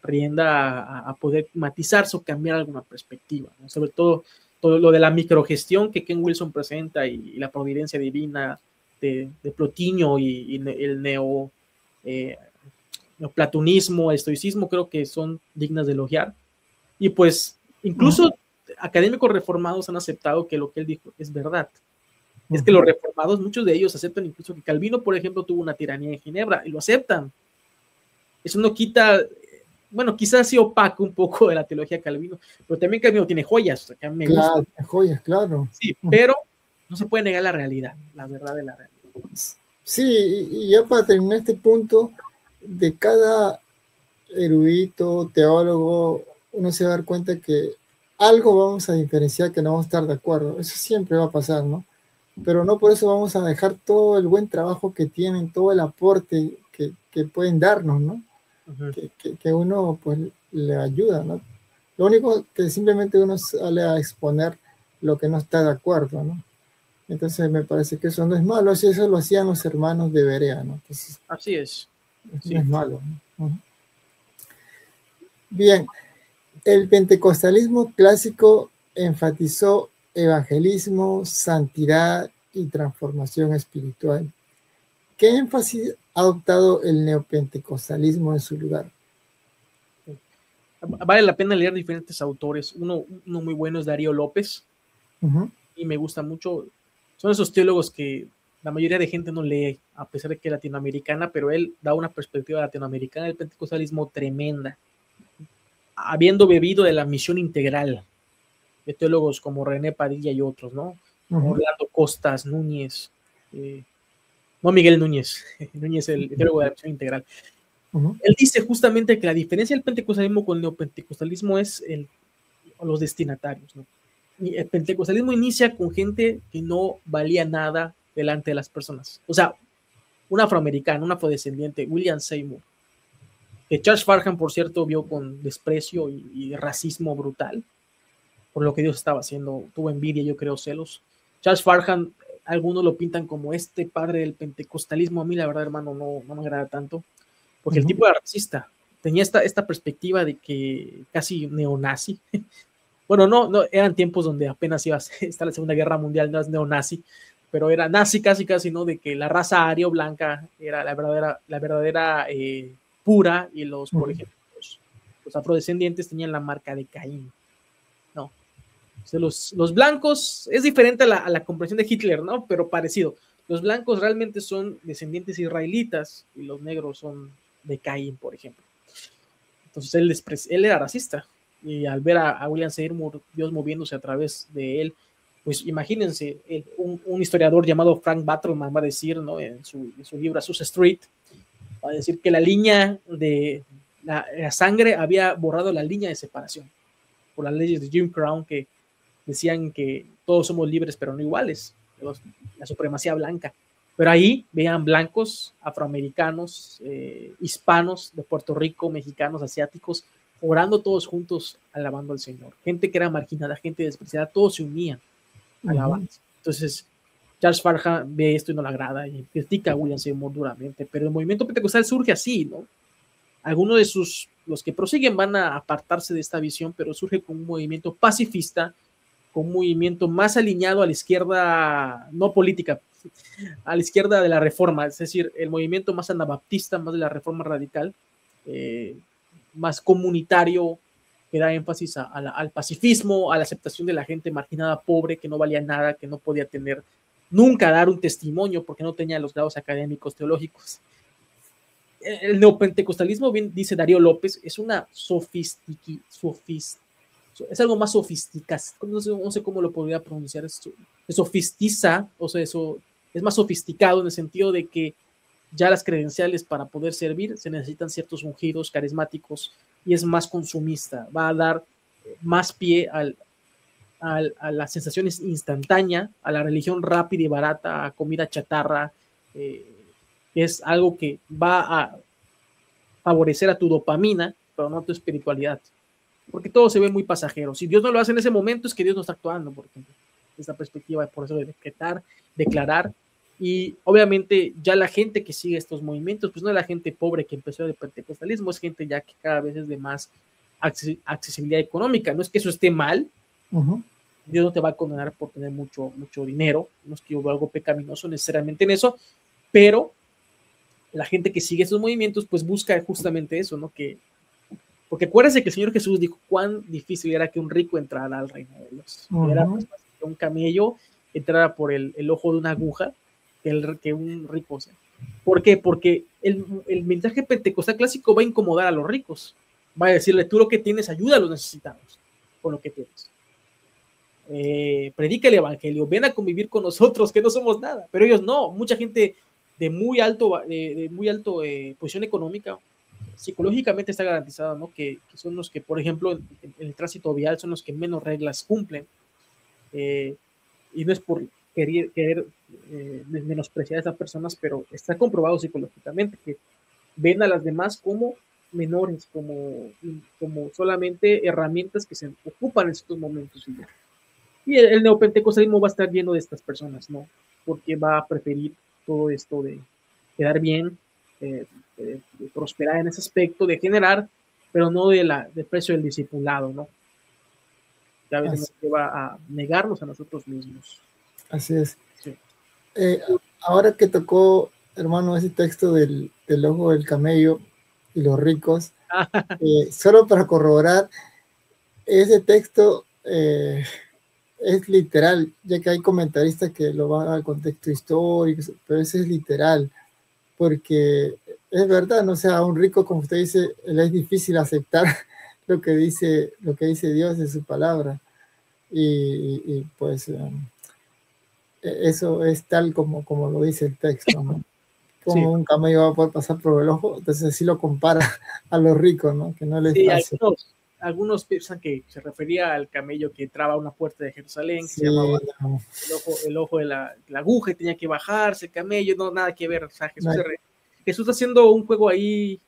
rienda a poder matizarse o cambiar alguna perspectiva, ¿no? Sobre todo lo de la microgestión que Ken Wilson presenta y la providencia divina de Plotinio y el neoplatonismo, estoicismo, creo que son dignas de elogiar. Y pues incluso académicos reformados han aceptado que lo que él dijo es verdad. Es que los reformados, muchos de ellos aceptan incluso que Calvino, por ejemplo, tuvo una tiranía en Ginebra, y lo aceptan. Eso no quita, bueno, quizás sí opaca un poco de la teología de Calvino, pero también Calvino tiene joyas, que a mí me Claro, gustan. joyas, claro. Sí, pero no se puede negar la realidad, la verdad de la realidad. Sí, y ya para terminar este punto, de cada erudito, teólogo, uno se va a dar cuenta que algo vamos a diferenciar que no vamos a estar de acuerdo. Eso siempre va a pasar, ¿no? Pero no por eso vamos a dejar todo el buen trabajo que tienen, todo el aporte que pueden darnos, ¿no? Que uno pues le ayuda, ¿no? Lo único que simplemente uno sale a exponer lo que no está de acuerdo, ¿no? Entonces me parece que eso no es malo, eso lo hacían los hermanos de Berea, ¿no? Entonces, Así es. no es malo, ¿no? Bien, el pentecostalismo clásico enfatizó evangelismo, santidad y transformación espiritual. ¿Qué énfasis ha adoptado el neopentecostalismo en su lugar? Vale la pena leer diferentes autores. Uno muy bueno es Darío López, y me gusta mucho. Son esos teólogos que la mayoría de gente no lee, a pesar de que es latinoamericana, pero él da una perspectiva latinoamericana del pentecostalismo tremenda, habiendo bebido de la misión integral de teólogos como René Padilla y otros, ¿no? Orlando Costas, Núñez, no Miguel Núñez, Núñez el teólogo de la misión integral. Él dice justamente que la diferencia del pentecostalismo con el neopentecostalismo es los destinatarios, ¿no? Y el pentecostalismo inicia con gente que no valía nada delante de las personas. O sea, un afroamericano, un afrodescendiente, William Seymour, que Charles Farhan, por cierto, vio con desprecio y racismo brutal por lo que Dios estaba haciendo. Tuvo envidia, yo creo, celos. Charles Farhan, algunos lo pintan como este padre del pentecostalismo. A mí, la verdad, hermano, no me agrada tanto, porque el tipo era racista. Tenía esta perspectiva de que casi neonazi. Bueno, no, eran tiempos donde apenas iba a estar la Segunda Guerra Mundial, no es neonazi, pero era nazi casi, ¿no? De que la raza ario blanca era la verdadera pura, y por ejemplo, los afrodescendientes tenían la marca de Caín, ¿no? O sea, los blancos, es diferente a la comprensión de Hitler, ¿no? Pero parecido. Los blancos realmente son descendientes israelitas y los negros son de Caín, por ejemplo. Entonces él era racista, y al ver a William Seymour, Dios moviéndose a través de él, pues imagínense, un historiador llamado Frank Battleman va a decir, ¿no? en su libro Azusa Street, va a decir que la línea de la sangre había borrado la línea de separación por las leyes de Jim Crow, que decían que todos somos libres pero no iguales, la supremacía blanca. Pero ahí veían blancos, afroamericanos, hispanos de Puerto Rico, mexicanos, asiáticos, orando todos juntos, alabando al Señor. Gente que era marginada, gente despreciada, todos se unían a alabar. Entonces, Charles Farja ve esto y no le agrada y critica a William Seymour duramente, pero el movimiento pentecostal surge así, ¿no? Algunos de los que prosiguen van a apartarse de esta visión, pero surge con un movimiento pacifista, con un movimiento más alineado a la izquierda, no política, a la izquierda de la reforma, es decir, el movimiento más anabaptista, más de la reforma radical, más comunitario, que da énfasis al pacifismo, a la aceptación de la gente marginada, pobre, que no valía nada, que no podía tener, nunca dar un testimonio porque no tenía los grados académicos teológicos. El neopentecostalismo, bien dice Darío López, es una es algo más sofisticado, no sé cómo lo podría pronunciar, se sofistiza, o sea, eso es más sofisticado en el sentido de que ya las credenciales para poder servir se necesitan ciertos ungidos carismáticos y es más consumista, va a dar más pie a las sensaciones instantáneas, a la religión rápida y barata, a comida chatarra, es algo que va a favorecer a tu dopamina, pero no a tu espiritualidad, porque todo se ve muy pasajero. Si Dios no lo hace en ese momento, es que Dios no está actuando, por ejemplo. Esta perspectiva, por eso de declarar, y obviamente ya la gente que sigue estos movimientos, pues no es la gente pobre que empezó el pentecostalismo, es gente ya que cada vez es de más accesibilidad económica. No es que eso esté mal, Dios no te va a condenar por tener mucho dinero, no es que hubo algo pecaminoso necesariamente en eso, pero la gente que sigue estos movimientos pues busca justamente eso, ¿no? Porque acuérdense que el Señor Jesús dijo cuán difícil era que un rico entrara al reino de Dios. Era más fácil que un camello entrara por el ojo de una aguja que un rico. O sea. ¿Por qué? Porque el mensaje pentecostal clásico va a incomodar a los ricos. Va a decirle, tú lo que tienes, ayuda a los necesitados con lo que tienes. Predica el evangelio, ven a convivir con nosotros, que no somos nada. Pero ellos no, mucha gente de muy alto posición económica, psicológicamente está garantizado, ¿no? Que son los que, por ejemplo, en el tránsito vial son los que menos reglas cumplen. Y no es por querer menospreciar a esas personas, pero está comprobado psicológicamente que ven a las demás como menores, como solamente herramientas que se ocupan en estos momentos. Y el neopentecostalismo va a estar lleno de estas personas, ¿no? Porque va a preferir todo esto de quedar bien, de prosperar en ese aspecto, de generar, pero no del precio del discipulado, ¿no? Que a veces nos lleva a negarnos a nosotros mismos. Así es. Sí. Ahora que tocó, hermano, ese texto del ojo del camello y los ricos, solo para corroborar, ese texto es literal, ya que hay comentaristas que lo van al contexto histórico, pero ese es literal, porque es verdad, no sea, un rico, como usted dice, le es difícil aceptar lo que dice Dios en su palabra, y pues eso es tal como lo dice el texto, ¿no? Como sí. Un camello va a poder pasar por el ojo, entonces así lo compara a los ricos, ¿no? Que no les hace. Algunos piensan que se refería al camello que entraba a una puerta de Jerusalén, que se llamaba el ojo de la aguja, y tenía que bajarse el camello, no, nada que ver. O sea, Jesús está haciendo un juego ahí,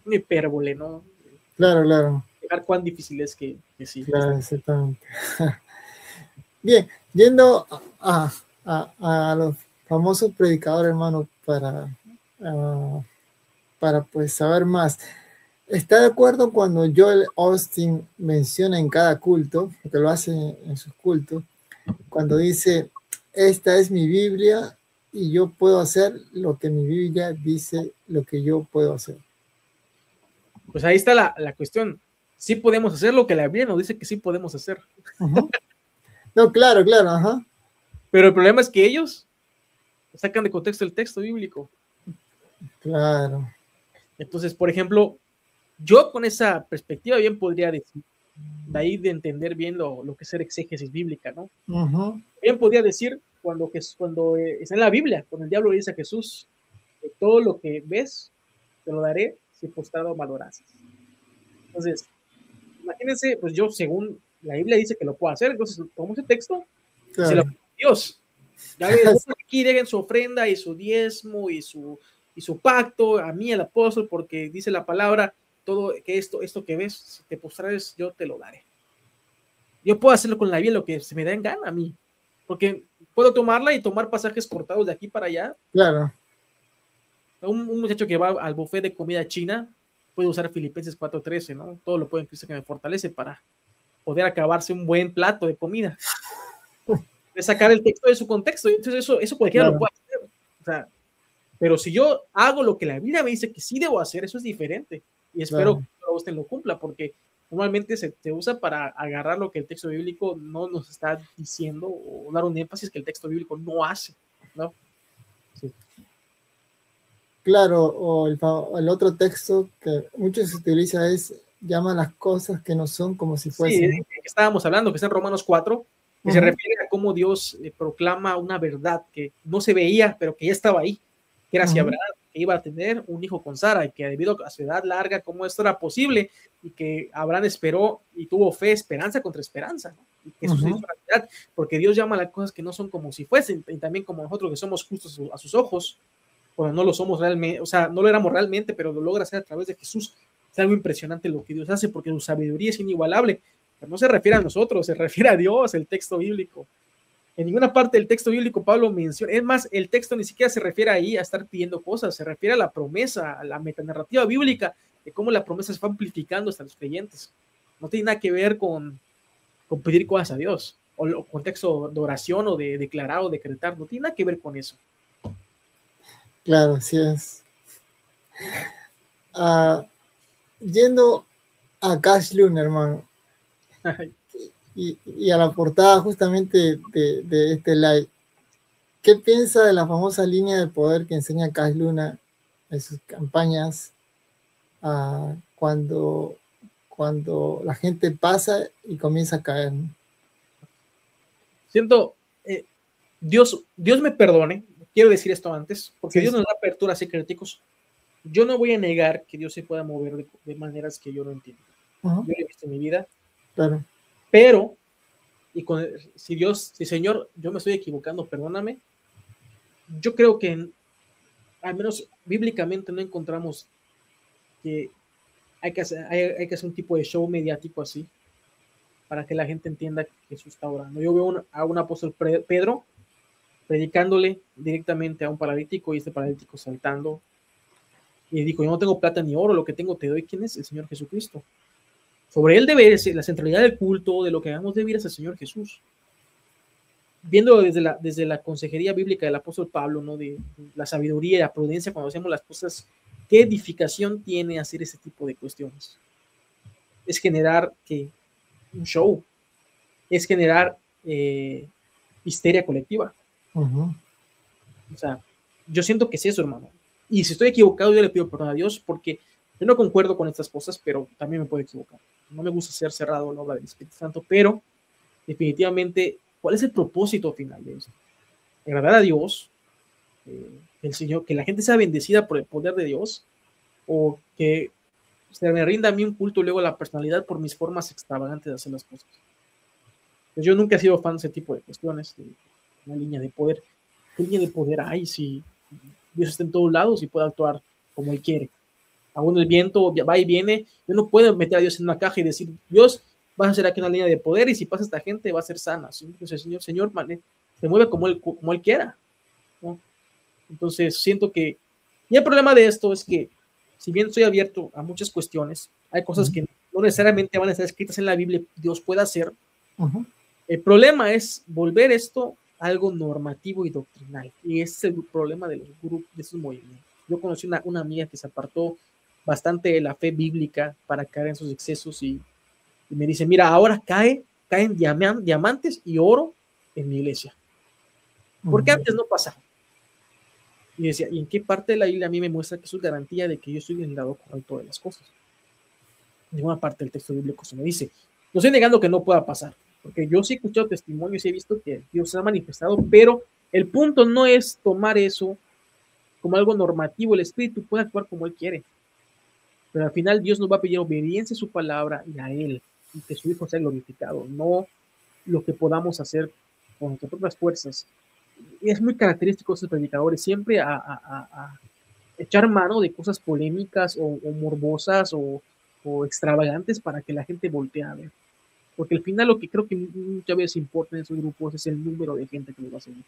una hipérbole, ¿no? Claro. Dejar cuán difícil es que sí. Claro, exactamente. Bien, yendo a los famosos predicadores, hermano, para pues saber más. ¿Está de acuerdo cuando Joel Austin menciona en cada culto, porque lo hace en sus cultos, cuando dice, esta es mi Biblia y yo puedo hacer lo que mi Biblia dice, lo que yo puedo hacer? Pues ahí está la cuestión. Sí podemos hacer lo que la Biblia nos dice que sí podemos hacer. No, claro, ajá. Pero el problema es que ellos sacan de contexto el texto bíblico. Claro. Entonces, por ejemplo, yo con esa perspectiva bien podría decir, de ahí de entender bien lo que es ser exégesis bíblica, ¿no? Bien podría decir, cuando está en la Biblia, cuando el diablo le dice a Jesús, todo lo que ves, te lo daré si postrado me adorases. Entonces, imagínense, pues yo según la Biblia dice que lo puedo hacer, entonces tomo ese texto y se lo pido a Dios. Ya ves, no aquí dejen su ofrenda y su diezmo y su pacto a mí, el apóstol, porque dice la palabra, todo que esto que ves, si te postrares, yo te lo daré. Yo puedo hacerlo con la Biblia lo que se me da en gana a mí, porque puedo tomarla y tomar pasajes cortados de aquí para allá. Claro. Un muchacho que va al buffet de comida china puede usar Filipenses 4:13, ¿no? Todo lo puedo en Cristo que me fortalece para poder acabarse un buen plato de comida. Es sacar el texto de su contexto. Entonces eso cualquiera lo puede hacer. O sea, pero si yo hago lo que la Biblia me dice que sí debo hacer, eso es diferente. Y espero que usted lo cumpla, porque normalmente se usa para agarrar lo que el texto bíblico no nos está diciendo o dar un énfasis que el texto bíblico no hace, ¿no? Sí. Claro, o el otro texto que mucho se utiliza es llama las cosas que no son como si fuesen. Sí, que estábamos hablando, que está en Romanos 4, que se refiere a cómo Dios proclama una verdad que no se veía, pero que ya estaba ahí, que era hacia Abraham, que iba a tener un hijo con Sara, y que debido a su edad larga, cómo esto era posible, y que Abraham esperó y tuvo fe, esperanza contra esperanza, ¿no? Y que eso se hizo realidad, porque Dios llama a las cosas que no son como si fuesen, y también como nosotros que somos justos a sus ojos, cuando no lo somos realmente, o sea, no lo éramos realmente, pero lo logra hacer a través de Jesús. Es algo impresionante lo que Dios hace, porque su sabiduría es inigualable. Pero no se refiere a nosotros, se refiere a Dios, el texto bíblico. En ninguna parte del texto bíblico Pablo menciona, es más, el texto ni siquiera se refiere ahí a estar pidiendo cosas, se refiere a la promesa, a la metanarrativa bíblica, de cómo la promesa se va amplificando hasta los creyentes. No tiene nada que ver con pedir cosas a Dios, o contexto de oración, o de declarar, o decretar, no tiene nada que ver con eso. Claro, así es. Yendo a Cash Luna, hermano, y a la portada justamente de este live, ¿qué piensa de la famosa línea de poder que enseña Cash Luna en sus campañas cuando la gente pasa y comienza a caer, ¿no? Siento, Dios me perdone, quiero decir esto antes, porque Dios nos da apertura a ser críticos. Yo no voy a negar que Dios se pueda mover de maneras que yo no entiendo. Yo lo he visto en mi vida. Claro. Pero, si Señor, yo me estoy equivocando, perdóname. Yo creo que, al menos bíblicamente, no encontramos que hay que hacer un tipo de show mediático así, para que la gente entienda que Jesús está orando. Yo veo a un apóstol Pedro predicándole directamente a un paralítico, y este paralítico saltando, y dijo: yo no tengo plata ni oro, lo que tengo te doy. ¿Quién es? El Señor Jesucristo. Sobre él debe ser la centralidad del culto, de lo que hagamos debe ir al Señor Jesús. Viendo desde la consejería bíblica del apóstol Pablo, ¿no? De la sabiduría y la prudencia cuando hacemos las cosas, ¿qué edificación tiene hacer ese tipo de cuestiones? Es generar un show, es generar histeria colectiva. O sea, yo siento que es eso, hermano. Y si estoy equivocado, yo le pido perdón a Dios, porque yo no concuerdo con estas cosas, pero también me puedo equivocar. No me gusta ser cerrado a la obra del Espíritu Santo, pero definitivamente, ¿cuál es el propósito final de esto? ¿Agradar a Dios? El Señor, que la gente sea bendecida por el poder de Dios, o que se me rinda a mí un culto luego a la personalidad por mis formas extravagantes de hacer las cosas. Pues yo nunca he sido fan de ese tipo de cuestiones, de una línea de poder. ¿Qué línea de poder hay si Dios está en todos lados y puede actuar como Él quiere? Aún el viento va y viene. Yo no puedo meter a Dios en una caja y decir: Dios, vas a hacer aquí una línea de poder, y si pasa esta gente va a ser sana. Entonces, Señor, se mueve como Él quiera, ¿no? Entonces siento que, y el problema de esto es que, si bien estoy abierto a muchas cuestiones, hay cosas que no necesariamente van a estar escritas en la Biblia, Dios puede hacer. El problema es volver esto algo normativo y doctrinal, y ese es el problema de los grupos, de esos movimientos. Yo conocí una amiga que se apartó bastante de la fe bíblica para caer en sus excesos, y me dice: mira, ahora caen diamantes y oro en mi iglesia, porque antes no pasaba. Y decía: ¿y en qué parte de la Biblia a mí me muestra que eso es garantía de que yo estoy en el lado correcto de las cosas? En ninguna parte del texto bíblico se me dice. No estoy negando que no pueda pasar, porque yo sí he escuchado testimonios y he visto que Dios se ha manifestado, pero el punto no es tomar eso como algo normativo. El Espíritu puede actuar como Él quiere, pero al final Dios nos va a pedir obediencia a su palabra y a Él, y que su Hijo sea glorificado, no lo que podamos hacer con nuestras propias fuerzas es muy característico de esos predicadores, siempre a echar mano de cosas polémicas o morbosas o extravagantes para que la gente voltee a ver. Porque al final lo que creo que muchas veces importa en esos grupos es el número de gente que los va a seguir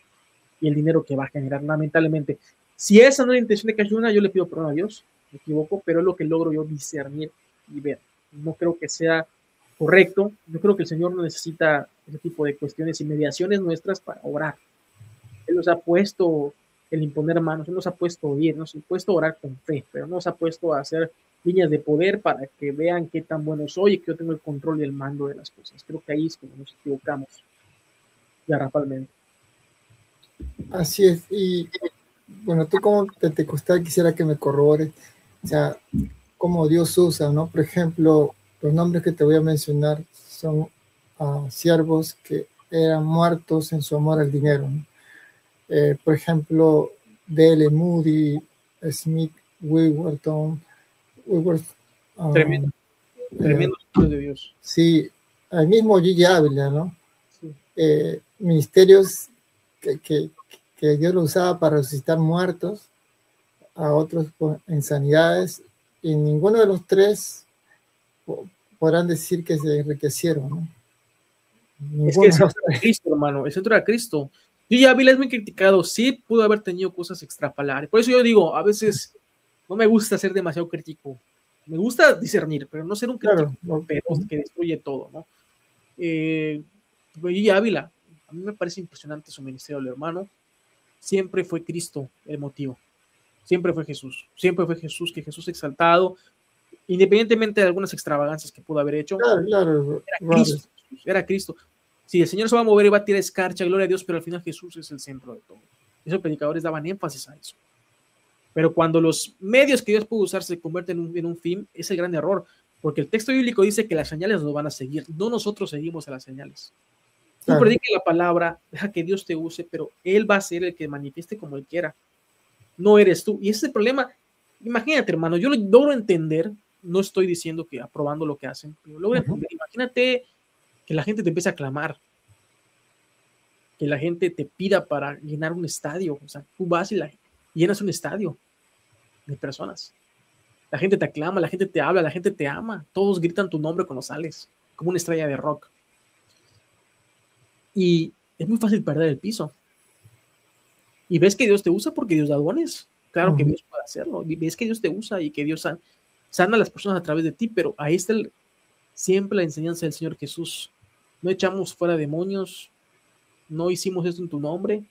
y el dinero que va a generar, lamentablemente. Si esa no es la intención de Cash Luna, yo le pido perdón a Dios, me equivoco, pero es lo que logro yo discernir y ver. No creo que sea correcto, yo creo que el Señor no necesita ese tipo de cuestiones y mediaciones nuestras para orar. Él nos ha puesto el imponer manos, Él nos ha puesto a oír, nos ha puesto a orar con fe, pero no nos ha puesto a hacer líneas de poder para que vean qué tan bueno soy y que yo tengo el control y el mando de las cosas. Creo que ahí es cuando nos equivocamos garrafalmente. Así es. Y bueno, tú como pentecostal quisiera que me corrobores, o sea, cómo Dios usa, ¿no? Por ejemplo, los nombres que te voy a mencionar son siervos que eran muertos en su amor al dinero, ¿no? Por ejemplo, D.L. Moody, Smith Wigglesworth, Tremendo, tremendo de Dios. Sí, al mismo Gigi Ávila, ¿no? Sí. Ministerios que Dios lo usaba para resucitar muertos, a otros en sanidades, y ninguno de los tres podrán decir que se enriquecieron, ¿no? Es que el centro era Cristo, hermano, el centro era Cristo. Gigi Ávila es muy criticado, sí pudo haber tenido cosas extrapolares. Por eso yo digo, a veces no me gusta ser demasiado crítico. Me gusta discernir, pero no ser un crítico, claro, pero que destruye todo, ¿no? Gigi Ávila, a mí me parece impresionante su ministerio del hermano. Siempre fue Cristo el motivo. Siempre fue Jesús. Siempre fue Jesús, que Jesús exaltado, independientemente de algunas extravagancias que pudo haber hecho. Claro, era Cristo. Era Cristo. Sí, el Señor se va a mover y va a tirar escarcha, gloria a Dios, pero al final Jesús es el centro de todo. Esos predicadores daban énfasis a eso. Pero cuando los medios que Dios puede usar se convierten en un fin, es el gran error, porque el texto bíblico dice que las señales nos van a seguir, no nosotros seguimos a las señales. Tú predica la palabra, deja que Dios te use, pero Él va a ser el que manifieste como Él quiera. No eres tú. Y ese es el problema. Imagínate, hermano, yo lo logro entender, no estoy diciendo que aprobando lo que hacen, pero logro entender. Imagínate que la gente te empiece a clamar, que la gente te pida para llenar un estadio. O sea, tú vas y llenas un estadio de personas. La gente te aclama, la gente te habla, la gente te ama. Todos gritan tu nombre cuando sales, como una estrella de rock. Y es muy fácil perder el piso. Y ves que Dios te usa porque Dios da dones. Claro que Dios puede hacerlo. Y ves que Dios te usa y que Dios sana a las personas a través de ti, pero ahí está siempre la enseñanza del Señor Jesús. No echamos fuera demonios, no hicimos esto en tu nombre.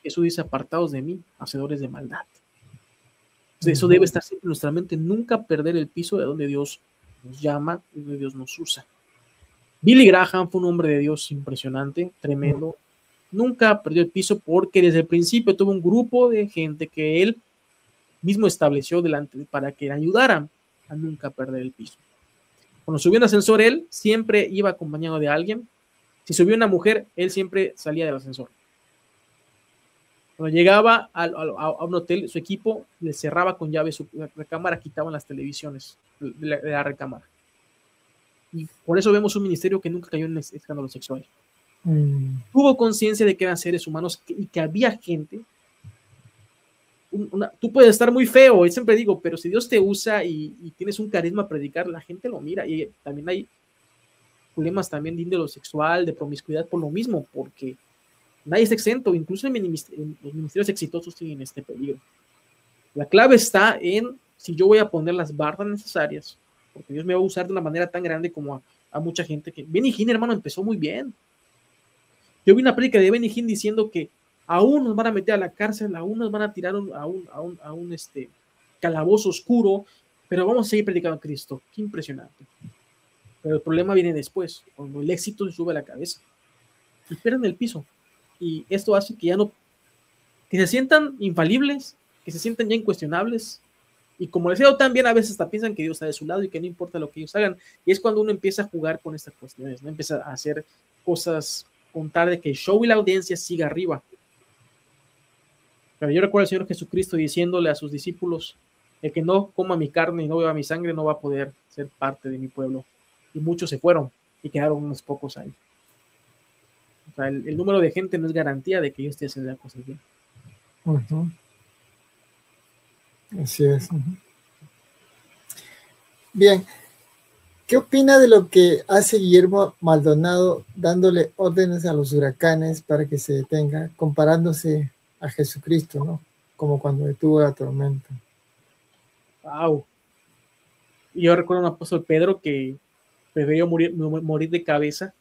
Jesús dice, apartados de mí, hacedores de maldad. Entonces, eso debe estar siempre en nuestra mente, nunca perder el piso de donde Dios nos llama, de donde Dios nos usa. Billy Graham fue un hombre de Dios impresionante, tremendo. Nunca perdió el piso porque desde el principio tuvo un grupo de gente que él mismo estableció delante para que le ayudaran a nunca perder el piso. Cuando subió un ascensor, él siempre iba acompañado de alguien. Si subió una mujer, él siempre salía del ascensor. Cuando llegaba a un hotel, su equipo le cerraba con llave la recámara, quitaban las televisiones de la recámara. Y por eso vemos un ministerio que nunca cayó en escándalo sexual. Tuvo conciencia de que eran seres humanos y que había gente. Tú puedes estar muy feo, y siempre digo, pero si Dios te usa y tienes un carisma a predicar, la gente lo mira. Y también hay problemas también de índole sexual, de promiscuidad por lo mismo, porque nadie está exento, incluso en los ministerios exitosos tienen este peligro. La clave está en si yo voy a poner las barras necesarias, porque Dios me va a usar de una manera tan grande como a mucha gente que... Benny Hinn, hermano, empezó muy bien. Yo vi una prédica de Benny Hinn diciendo que aún nos van a meter a la cárcel, aún nos van a tirar a un calabozo oscuro, pero vamos a seguir predicando a Cristo. Qué impresionante. Pero el problema viene después, cuando el éxito se sube a la cabeza y pierden el piso. Y esto hace que ya no, que se sientan infalibles, que se sientan ya incuestionables. Y como les digo, también a veces hasta piensan que Dios está de su lado y que no importa lo que ellos hagan. Y es cuando uno empieza a jugar con estas cuestiones, ¿no? Empieza a hacer cosas con tal de que el show y la audiencia siga arriba. Pero yo recuerdo al Señor Jesucristo diciéndole a sus discípulos, el que no coma mi carne y no beba mi sangre no va a poder ser parte de mi pueblo. Y muchos se fueron y quedaron unos pocos ahí. O sea, el número de gente no es garantía de que ellos esté haciendo las cosas bien. Así es. Bien, ¿qué opina de lo que hace Guillermo Maldonado dándole órdenes a los huracanes para que se detenga, comparándose a Jesucristo, ¿no? Como cuando detuvo la tormenta? Wow. Y yo recuerdo a un apóstol Pedro que prefirió morir de cabeza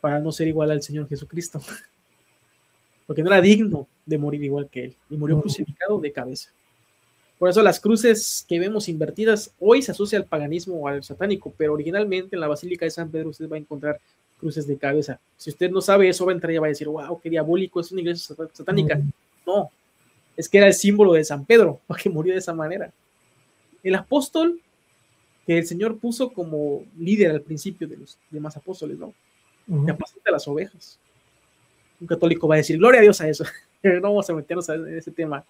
para no ser igual al Señor Jesucristo, porque no era digno de morir igual que él, y murió crucificado de cabeza. Por eso las cruces que vemos invertidas hoy se asocia al paganismo o al satánico, pero originalmente en la Basílica de San Pedro usted va a encontrar cruces de cabeza. Si usted no sabe eso, va a entrar y va a decir, wow, qué diabólico, es una iglesia satánica. No, es que era el símbolo de San Pedro, porque murió de esa manera. El apóstol que el Señor puso como líder al principio de los demás apóstoles, ¿no? Que apacenta las ovejas. Un católico va a decir, gloria a Dios a eso. No vamos a meternos en ese tema.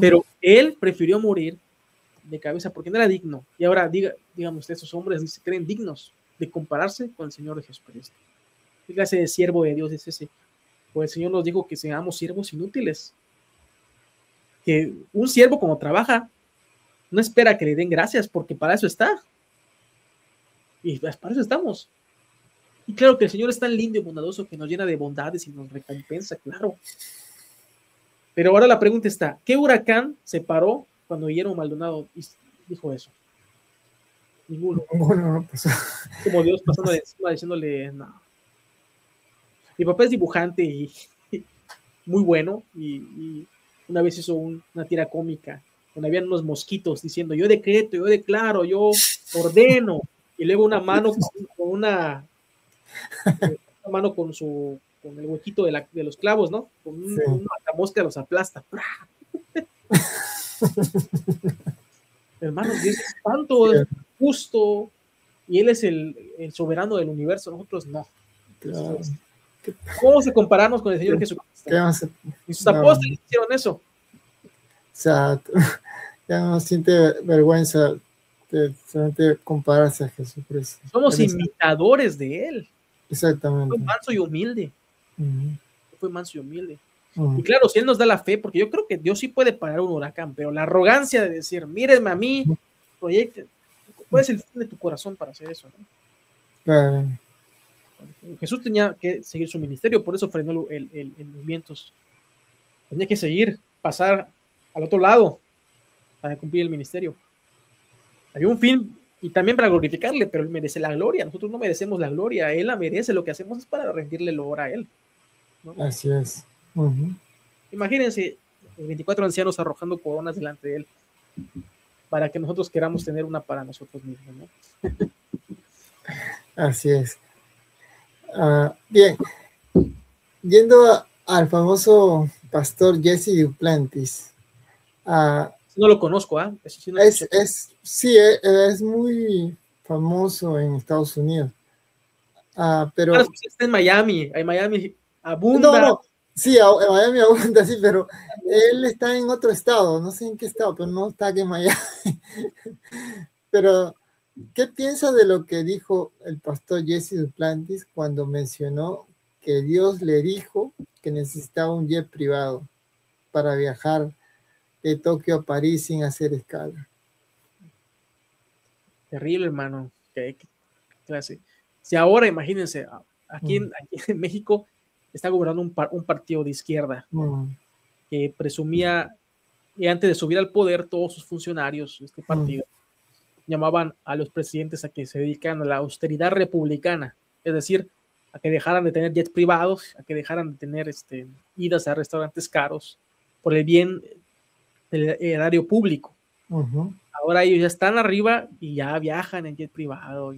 Pero él prefirió morir de cabeza porque no era digno. Y ahora, digamos, estos hombres se creen dignos de compararse con el Señor Jesucristo. ¿Qué clase de siervo de Dios es ese? Pues el Señor nos dijo que seamos siervos inútiles. Que un siervo como trabaja, no espera que le den gracias porque para eso está. Y para eso estamos. Y claro que el Señor es tan lindo y bondadoso que nos llena de bondades y nos recompensa, claro. Pero ahora la pregunta está, ¿qué huracán se paró cuando Guillermo Maldonado dijo eso? Ninguno. No pasó. Como Dios pasando encima diciéndole, no. Mi papá es dibujante y muy bueno y una vez hizo una tira cómica donde habían unos mosquitos diciendo, yo decreto, yo declaro, yo ordeno, y luego una mano con una mano con el huequito de los clavos, ¿no? Con una mosca los aplasta. Hermanos, Dios es santo, es justo, y Él es el soberano del universo, nosotros no. Claro. ¿Cómo vamos a compararnos con el Señor Jesucristo? Y sus apóstoles hicieron eso. O sea, ya no siente vergüenza de compararse a Jesucristo. Somos imitadores de Él. Exactamente. Fue manso y humilde. Fue manso y humilde. Y claro, si Él nos da la fe, porque yo creo que Dios sí puede parar un huracán, pero la arrogancia de decir, mírenme a mí, proyecte, ¿cuál es el fin de tu corazón para hacer eso? ¿No? Claro. Jesús tenía que seguir su ministerio, por eso frenó el movimiento. Tenía que seguir, pasar al otro lado para cumplir el ministerio. Había un fin y también para glorificarle, pero Él merece la gloria. Nosotros no merecemos la gloria, Él la merece. Lo que hacemos es para rendirle el honor a Él, ¿no? Así es. Imagínense 24 ancianos arrojando coronas delante de Él para que nosotros queramos tener una para nosotros mismos, ¿no? Así es. Bien, yendo al famoso pastor Jesse Duplantis. No lo conozco, ¿ah? ¿Eh? Sí, no es muy famoso en Estados Unidos. Pero está en Miami. En Miami abunda. No. Sí, en Miami abunda, sí, pero él está en otro estado. No sé en qué estado, pero no está aquí en Miami. Pero, ¿qué piensa de lo que dijo el pastor Jesse Duplantis cuando mencionó que Dios le dijo que necesitaba un jet privado para viajar de Tokio a París sin hacer escala? Terrible, hermano. ¿Qué clase? Si ahora, imagínense, aquí en México está gobernando un partido de izquierda que presumía, y antes de subir al poder, todos sus funcionarios de este partido llamaban a los presidentes a que se dedican a la austeridad republicana, es decir, a que dejaran de tener jets privados, a que dejaran de tener idas a restaurantes caros por el bien del erario público. Ahora ellos ya están arriba y ya viajan en jet privado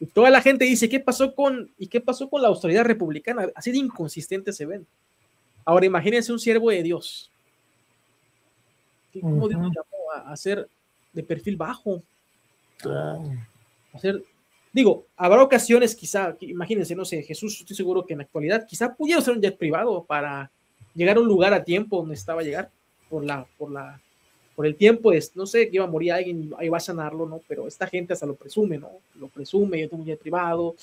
y toda la gente dice, ¿qué pasó con la autoridad republicana? Así de inconsistentes se ven. Ahora imagínense un siervo de Dios. ¿Cómo Dios nos llamó a ser de perfil bajo? Habrá ocasiones quizá, imagínense, no sé, Jesús, estoy seguro que en la actualidad quizá pudiera usar un jet privado para llegar a un lugar a tiempo donde estaba a llegar por el tiempo, no sé, que iba a morir alguien y ahí va a sanarlo, ¿no? Pero esta gente hasta lo presume, ¿no? Lo presume, yo tengo un jet privado,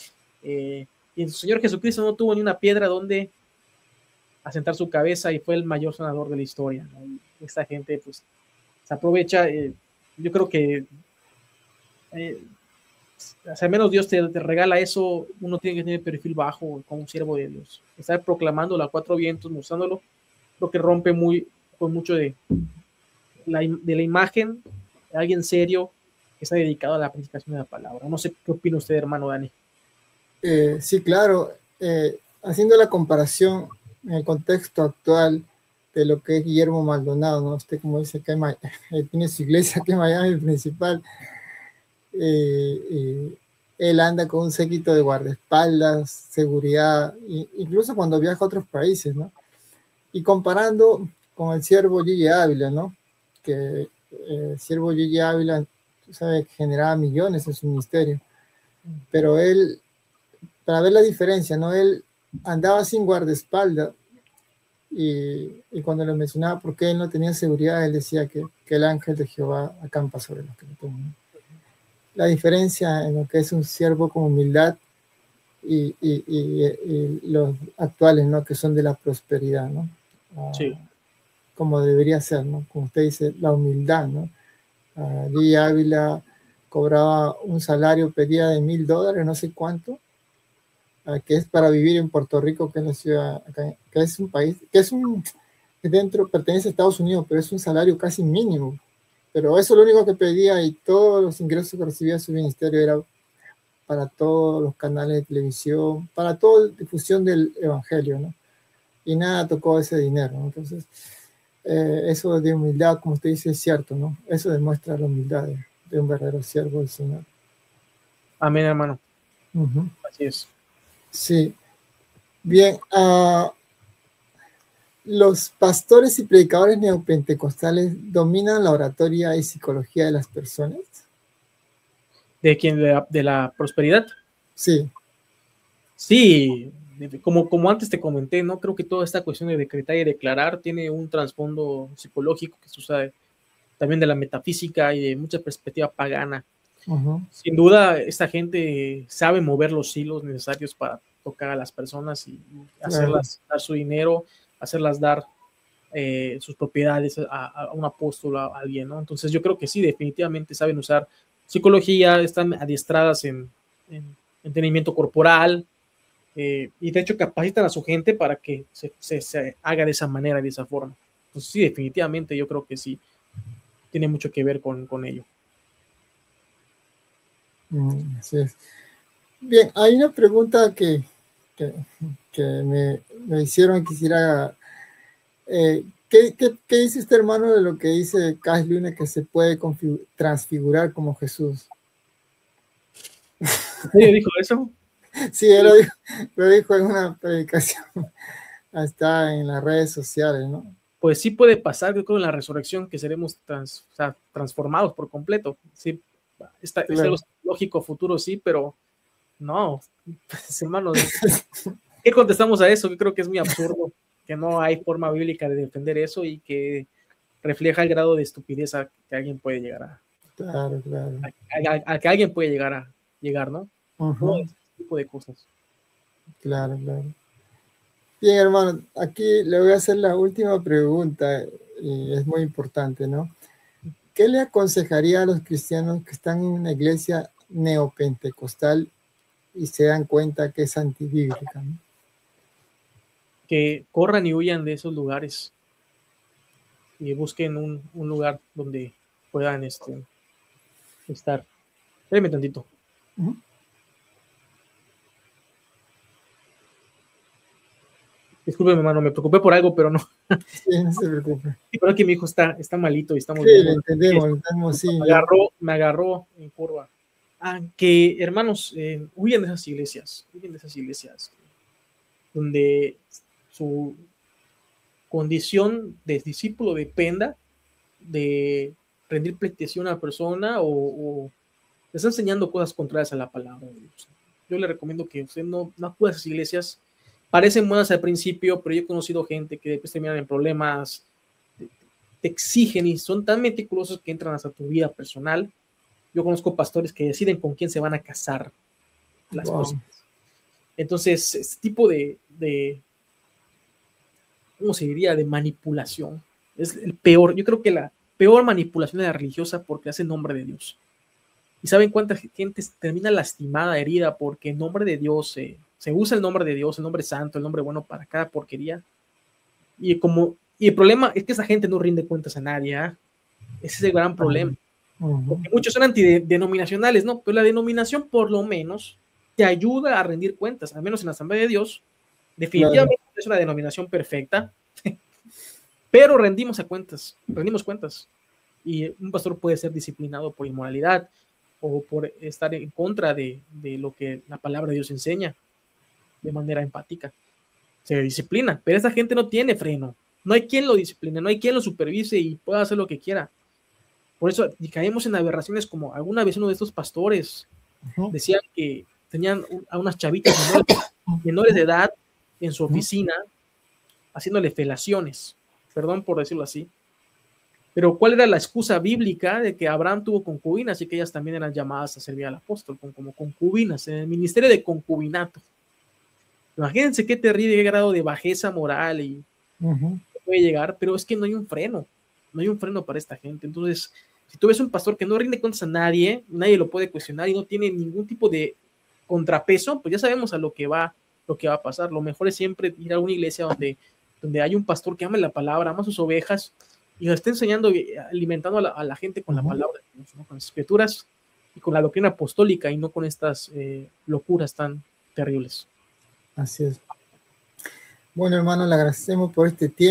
Y el Señor Jesucristo no tuvo ni una piedra donde asentar su cabeza y fue el mayor sanador de la historia, ¿no? Y esta gente pues se aprovecha, yo creo que al menos Dios te regala eso, uno tiene que tener perfil bajo como un siervo de Dios, estar proclamándolo a cuatro vientos, mostrándolo, lo que rompe con mucho de la imagen de alguien serio que está dedicado a la predicación de la palabra. No sé qué opina usted, hermano Dani. Sí, claro, haciendo la comparación en el contexto actual de lo que es Guillermo Maldonado, ¿no? Usted como dice que tiene su iglesia aquí en Miami principal, él anda con un séquito de guardaespaldas, seguridad, incluso cuando viaja a otros países, ¿no? Y comparando con el siervo Gigi Ávila, ¿no? Que el siervo Gigi Ávila, tú sabes, generaba millones en su ministerio, pero él, para ver la diferencia, ¿no? Él andaba sin guardaespaldas y cuando le mencionaba por qué él no tenía seguridad, él decía que el ángel de Jehová acampa sobre los que lo temen, ¿no? La diferencia en lo que es un siervo con humildad y los actuales, ¿no? Que son de la prosperidad, ¿no? Sí. Como debería ser, ¿no? Como usted dice, la humildad, ¿no? Gigi Ávila cobraba un salario, pedía de $1,000, no sé cuánto, que es para vivir en Puerto Rico, que es la ciudad, que es un país, pertenece a Estados Unidos, pero es un salario casi mínimo. Pero eso es lo único que pedía y todos los ingresos que recibía su ministerio era para todos los canales de televisión, para toda difusión del evangelio, ¿no? Y nada tocó ese dinero, ¿no? Entonces, eso de humildad, como usted dice, es cierto, ¿no? Eso demuestra la humildad de un verdadero siervo del Señor. Amén, hermano. Así es. Sí. Bien, los pastores y predicadores neopentecostales dominan la oratoria y psicología de las personas. ¿De quién? ¿De la prosperidad? Sí. Sí, como antes te comenté, ¿no? Creo que toda esta cuestión de decretar y declarar tiene un trasfondo psicológico que se usa también de la metafísica y de mucha perspectiva pagana. Sin duda, esta gente sabe mover los hilos necesarios para tocar a las personas y hacerlas dar su dinero, hacerlas dar sus propiedades a un apóstol, a alguien, ¿no? Entonces yo creo que sí, definitivamente saben usar psicología, están adiestradas en entendimiento corporal, y de hecho capacitan a su gente para que se haga de esa manera, de esa forma. Entonces sí, definitivamente yo creo que sí, tiene mucho que ver con ello. Así es. Bien, hay una pregunta que me hicieron, quisiera... ¿qué dice este hermano de lo que dice Cash Luna, que se puede transfigurar como Jesús? ¿Sí dijo eso? Sí, él lo dijo en una predicación, está en las redes sociales, ¿no? Pues sí puede pasar, yo creo, en la resurrección, que seremos transformados por completo. Sí, es algo lógico futuro, sí, pero no, pues, hermano, ¿qué contestamos a eso? Yo creo que es muy absurdo, que no hay forma bíblica de defender eso y que refleja el grado de estupidez a que alguien puede llegar a. Claro. A que alguien puede llegar, ¿no? Todo ese tipo de cosas. Claro. Bien, hermano, aquí le voy a hacer la última pregunta y es muy importante, ¿no? ¿Qué le aconsejaría a los cristianos que están en una iglesia neopentecostal y se dan cuenta que es antibíblica, ¿no? Que corran y huyan de esos lugares y busquen un lugar donde puedan estar. Espérame tantito. Discúlpeme, hermano, me preocupé por algo, pero no. Sí, no se preocupe. Sí, pero es que mi hijo está malito y estamos viendo. Lo entendemos, sí. Me agarró en curva. Que, hermanos, huyan de esas iglesias, donde su condición de discípulo dependa de rendir pleitesía a una persona o le está enseñando cosas contrarias a la palabra de Dios. Yo le recomiendo que usted no acuda a esas iglesias. Parecen buenas al principio, pero yo he conocido gente que después terminan en problemas, te exigen y son tan meticulosos que entran hasta tu vida personal. Yo conozco pastores que deciden con quién se van a casar las personas. Entonces, este tipo ¿cómo se diría? De manipulación. Es el peor, yo creo que la peor manipulación de la religiosa porque hace en nombre de Dios. ¿Y saben cuánta gente termina lastimada, herida, porque en nombre de Dios se usa el nombre de Dios, el nombre santo, el nombre bueno para cada porquería? Y el problema es que esa gente no rinde cuentas a nadie, ¿eh? Ese es el gran problema. Porque muchos son antidenominacionales, ¿no? Pero la denominación por lo menos te ayuda a rendir cuentas, al menos en la Asamblea de Dios. Definitivamente es una denominación perfecta, pero rendimos cuentas. Y un pastor puede ser disciplinado por inmoralidad o por estar en contra de lo que la palabra de Dios enseña de manera empática. Se disciplina, pero esa gente no tiene freno. No hay quien lo discipline, no hay quien lo supervise y pueda hacer lo que quiera. Por eso caemos en aberraciones como alguna vez uno de estos pastores decían que tenían a unas chavitas menores de edad en su oficina haciéndole felaciones, perdón por decirlo así. Pero ¿cuál era la excusa bíblica de que Abraham tuvo concubinas y que ellas también eran llamadas a servir al apóstol como concubinas, en el ministerio de concubinato? Imagínense qué terrible, qué grado de bajeza moral y puede llegar, pero es que no hay un freno para esta gente. Entonces, si tú ves un pastor que no rinde cuentas a nadie lo puede cuestionar y no tiene ningún tipo de contrapeso, pues ya sabemos a lo que va a pasar. Lo mejor es siempre ir a una iglesia donde hay un pastor que ama la palabra, ama sus ovejas y lo esté enseñando, alimentando a la gente con la palabra, ¿no? Con las escrituras y con la doctrina apostólica y no con estas locuras tan terribles. Así es. Bueno, hermano, le agradecemos por este tiempo.